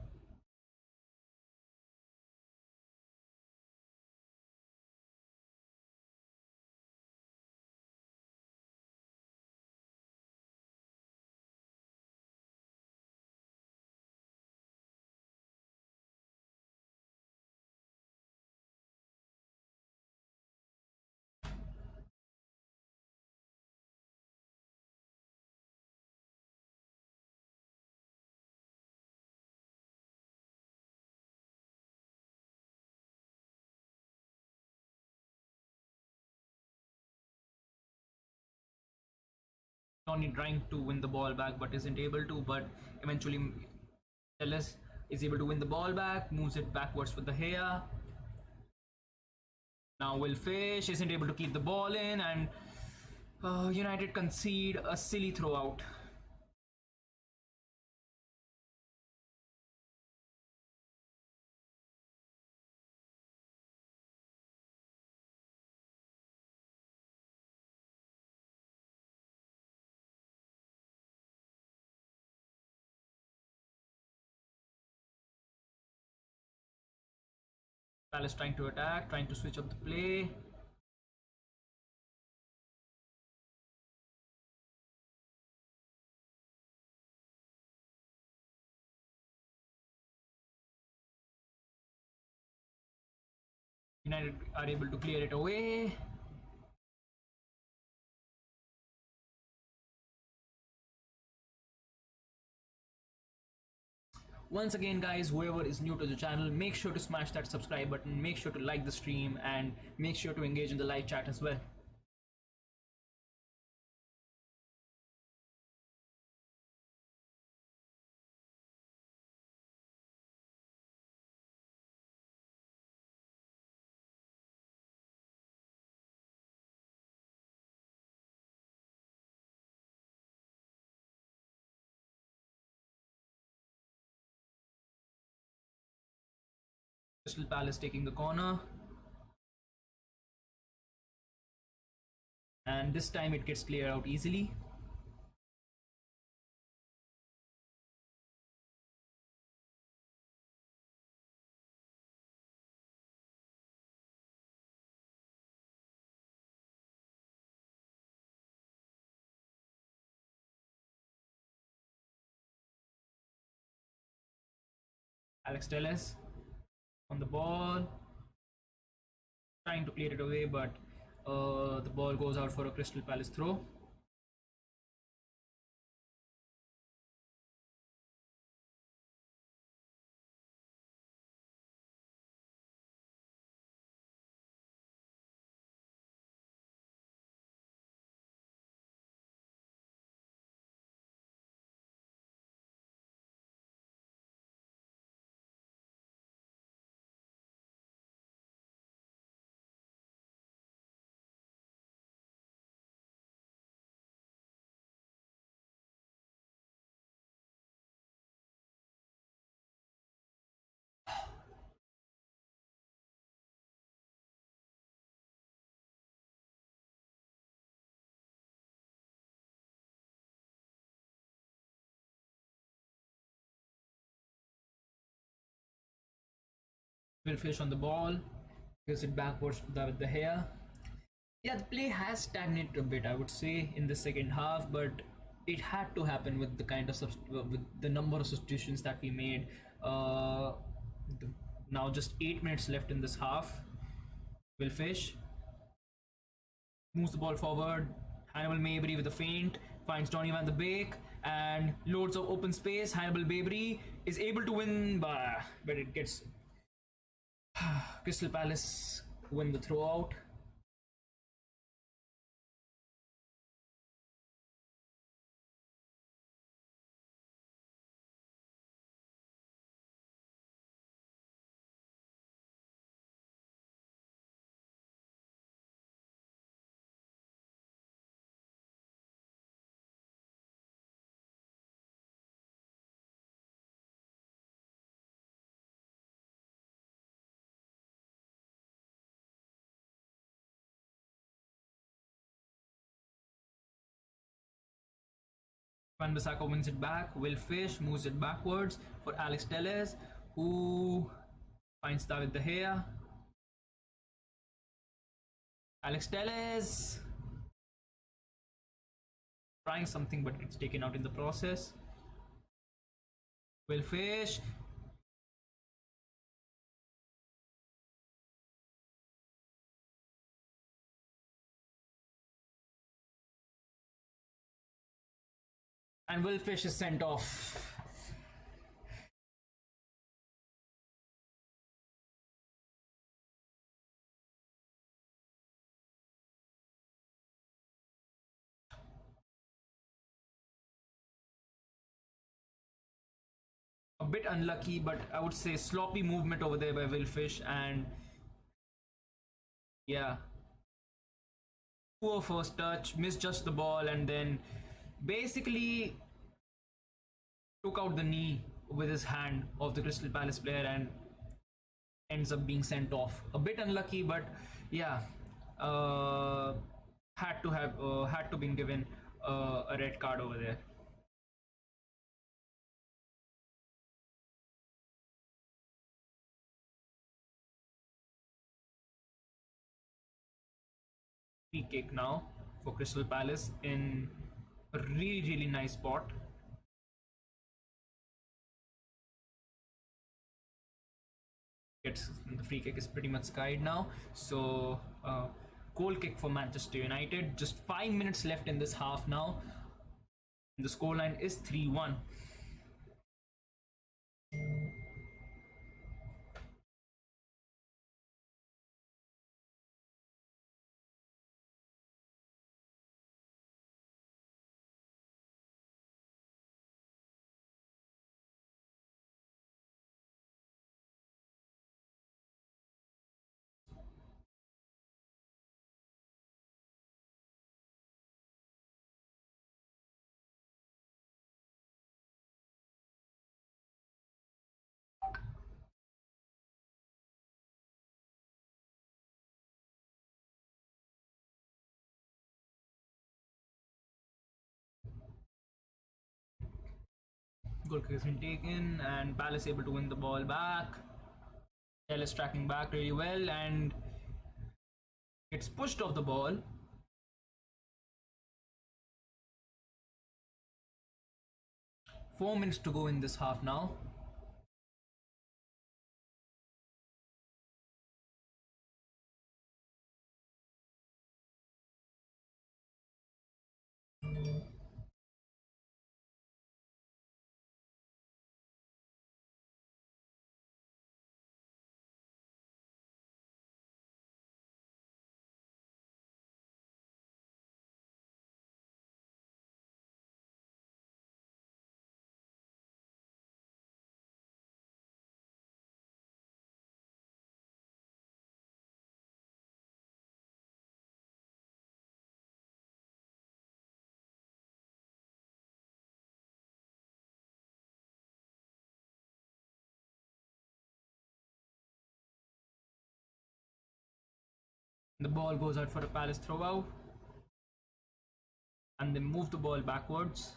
Tony trying to win the ball back but isn't able to, but eventually Ellis is able to win the ball back, moves it backwards with the hair. Now Will Fish isn't able to keep the ball in, and United concede a silly throw out. Palace trying to attack, trying to switch up the play. United are able to clear it away. Once again guys, whoever is new to the channel, make sure to smash that subscribe button, make sure to like the stream, and make sure to engage in the live chat as well. Crystal Palace taking the corner, and this time it gets cleared out easily. Alex Telles on the ball, trying to clear it away, but the ball goes out for a Crystal Palace throw. Will Fish on the ball, gives it backwards to David De Gea. Yeah, the play has stagnated a bit, I would say, in the second half, but it had to happen with the kind of with the number of substitutions that we made. Uh, the, Now just 8 minutes left in this half. Will Fish moves the ball forward. Hannibal Mabry with a feint finds Donny van de Beek and loads of open space. Hannibal Mabry is able to win, but it gets Crystal Palace win the throw out. Van Bissaka wins it back. Will Fish moves it backwards for Alex Telles, who finds David De Gea. Alex Telles trying something but gets taken out in the process. Will Fish and Will Fish is sent off. A bit unlucky, but I would say sloppy movement over there by Will Fish, and yeah, poor first touch, misjudged the ball, and then basically took out the knee with his hand of the Crystal Palace player and ends up being sent off. A bit unlucky, but yeah, had to been given a red card over there. Free kick now for Crystal Palace in a really nice spot. The free kick is pretty much skied now. So goal kick for Manchester United. Just 5 minutes left in this half now. The scoreline is 3-1. Goal kick has been taken and Palace able to win the ball back. Ellis tracking back really well and gets pushed off the ball. 4 minutes to go in this half now. The ball goes out for a Palace throw out and they move the ball backwards.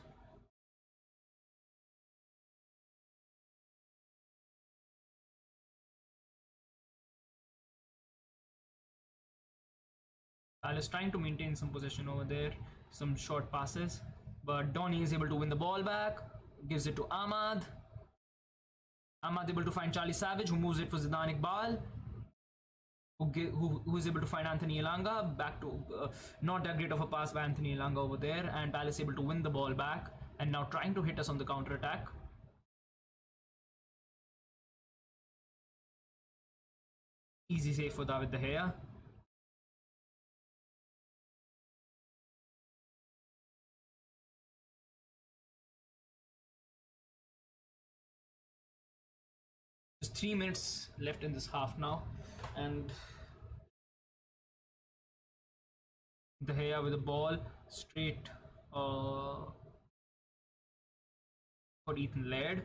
Palace trying to maintain some possession over there, some short passes, but Donny is able to win the ball back, gives it to Ahmad. Ahmad able to find Charlie Savage, who moves it for Zidane Iqbal, who is able to find Anthony Elanga. Back to not that great of a pass by Anthony Elanga over there, and Palace able to win the ball back, and now trying to hit us on the counter attack. Easy save for David De Gea. Just 3 minutes left in this half now, and De Gea with the ball straight for Ethan Laird.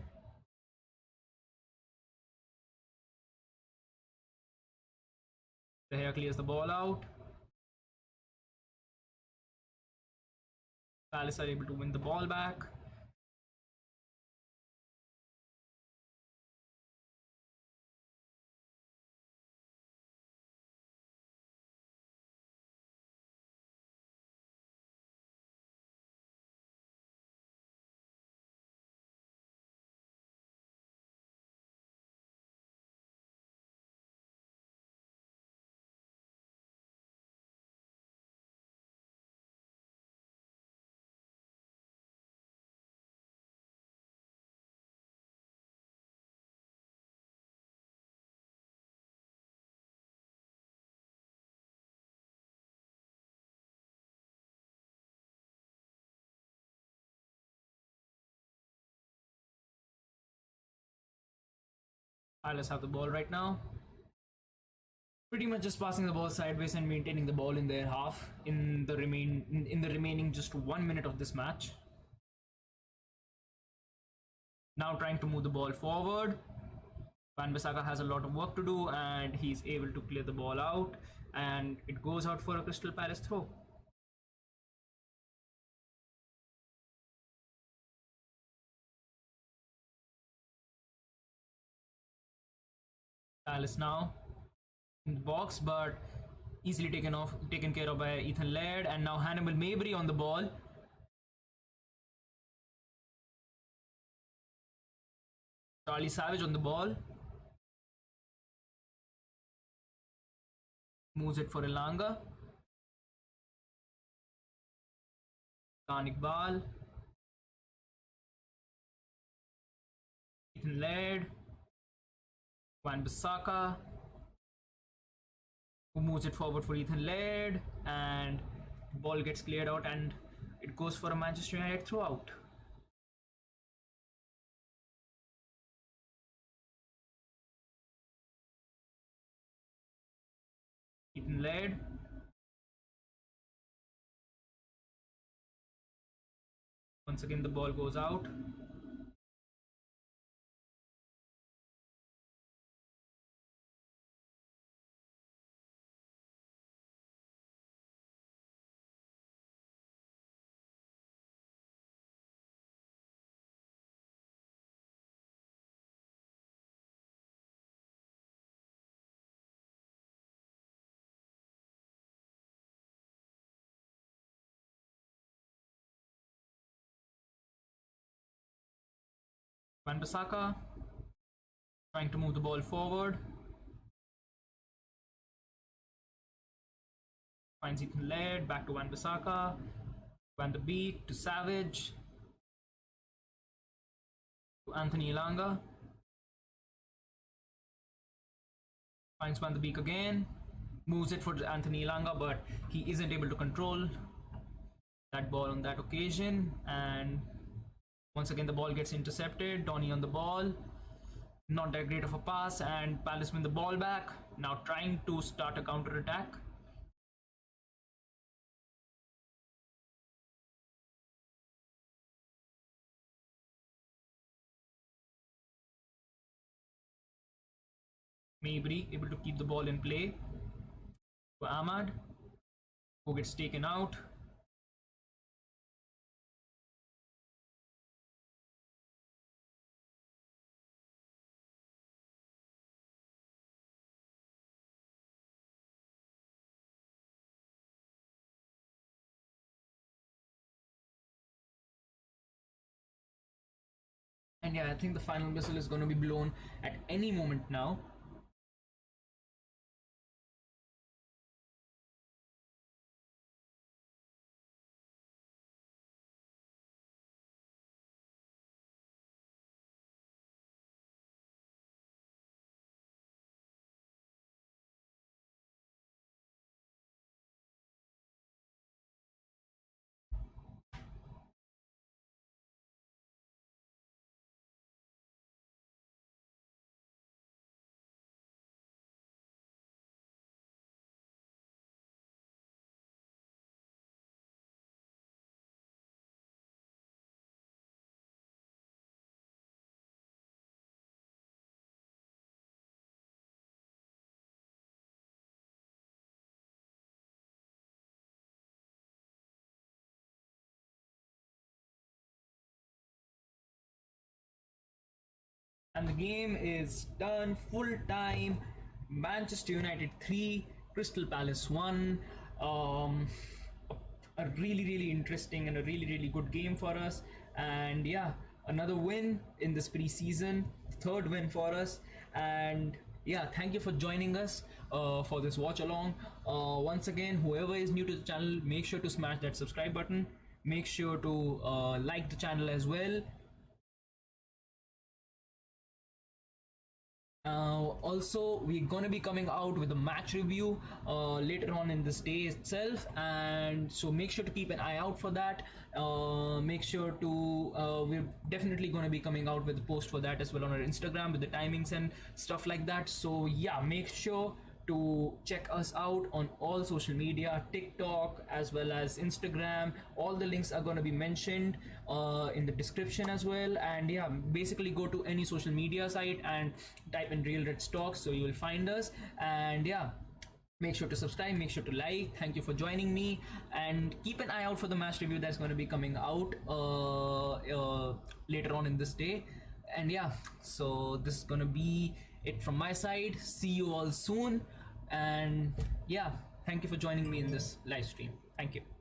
De Gea clears the ball out. Palace are able to win the ball back. Palace have the ball right now. Pretty much just passing the ball sideways and maintaining the ball in their half in the remaining just 1 minute of this match. Now trying to move the ball forward. Wan-Bissaka has a lot of work to do, and he's able to clear the ball out, and it goes out for a Crystal Palace throw. Palace now in the box, but easily taken care of by Ethan Laird, and now Hannibal Mabry on the ball. Charlie Savage on the ball. Moves it for Elanga. Iqbal. Ethan Laird. Wan-Bissaka, who moves it forward for Ethan Laird, and the ball gets cleared out, and it goes for a Manchester United throw-out. Ethan Laird. Once again, the ball goes out. Wan-Bissaka trying to move the ball forward. Finds Ethan Laird, back to Wan-Bissaka. Van de Beek to Savage. To Anthony Elanga. Finds Van de Beek again. Moves it for Anthony Elanga, but he isn't able to control that ball on that occasion. And once again, the ball gets intercepted. Donny on the ball. Not that great of a pass, and Palace win the ball back. Now trying to start a counter attack. Mabry able to keep the ball in play to Ahmad, who gets taken out. And yeah, I think the final whistle is going to be blown at any moment now. And the game is done. Full time. Manchester United 3, Crystal Palace 1. Um, a really interesting and a really good game for us. And yeah, another win in this preseason, third win for us. And yeah, thank you for joining us for this watch along. Once again, whoever is new to the channel, make sure to smash that subscribe button. Make sure to like the channel as well. Also, we're going to be coming out with a match review later on in this day itself, and so make sure to keep an eye out for that. Make sure to we're definitely going to be coming out with a post for that as well on our Instagram with the timings and stuff like that. So yeah, make sure to check us out on all social media, TikTok as well as Instagram. All the links are going to be mentioned in the description as well. And yeah, basically go to any social media site and type in Real Red Stocks, so you will find us. And yeah, make sure to subscribe, make sure to like. Thank you for joining me, and keep an eye out for the match review that's going to be coming out later on in this day. And yeah, so this is going to be it from my side. See you all soon. And yeah, thank you for joining me in this live stream. Thank you.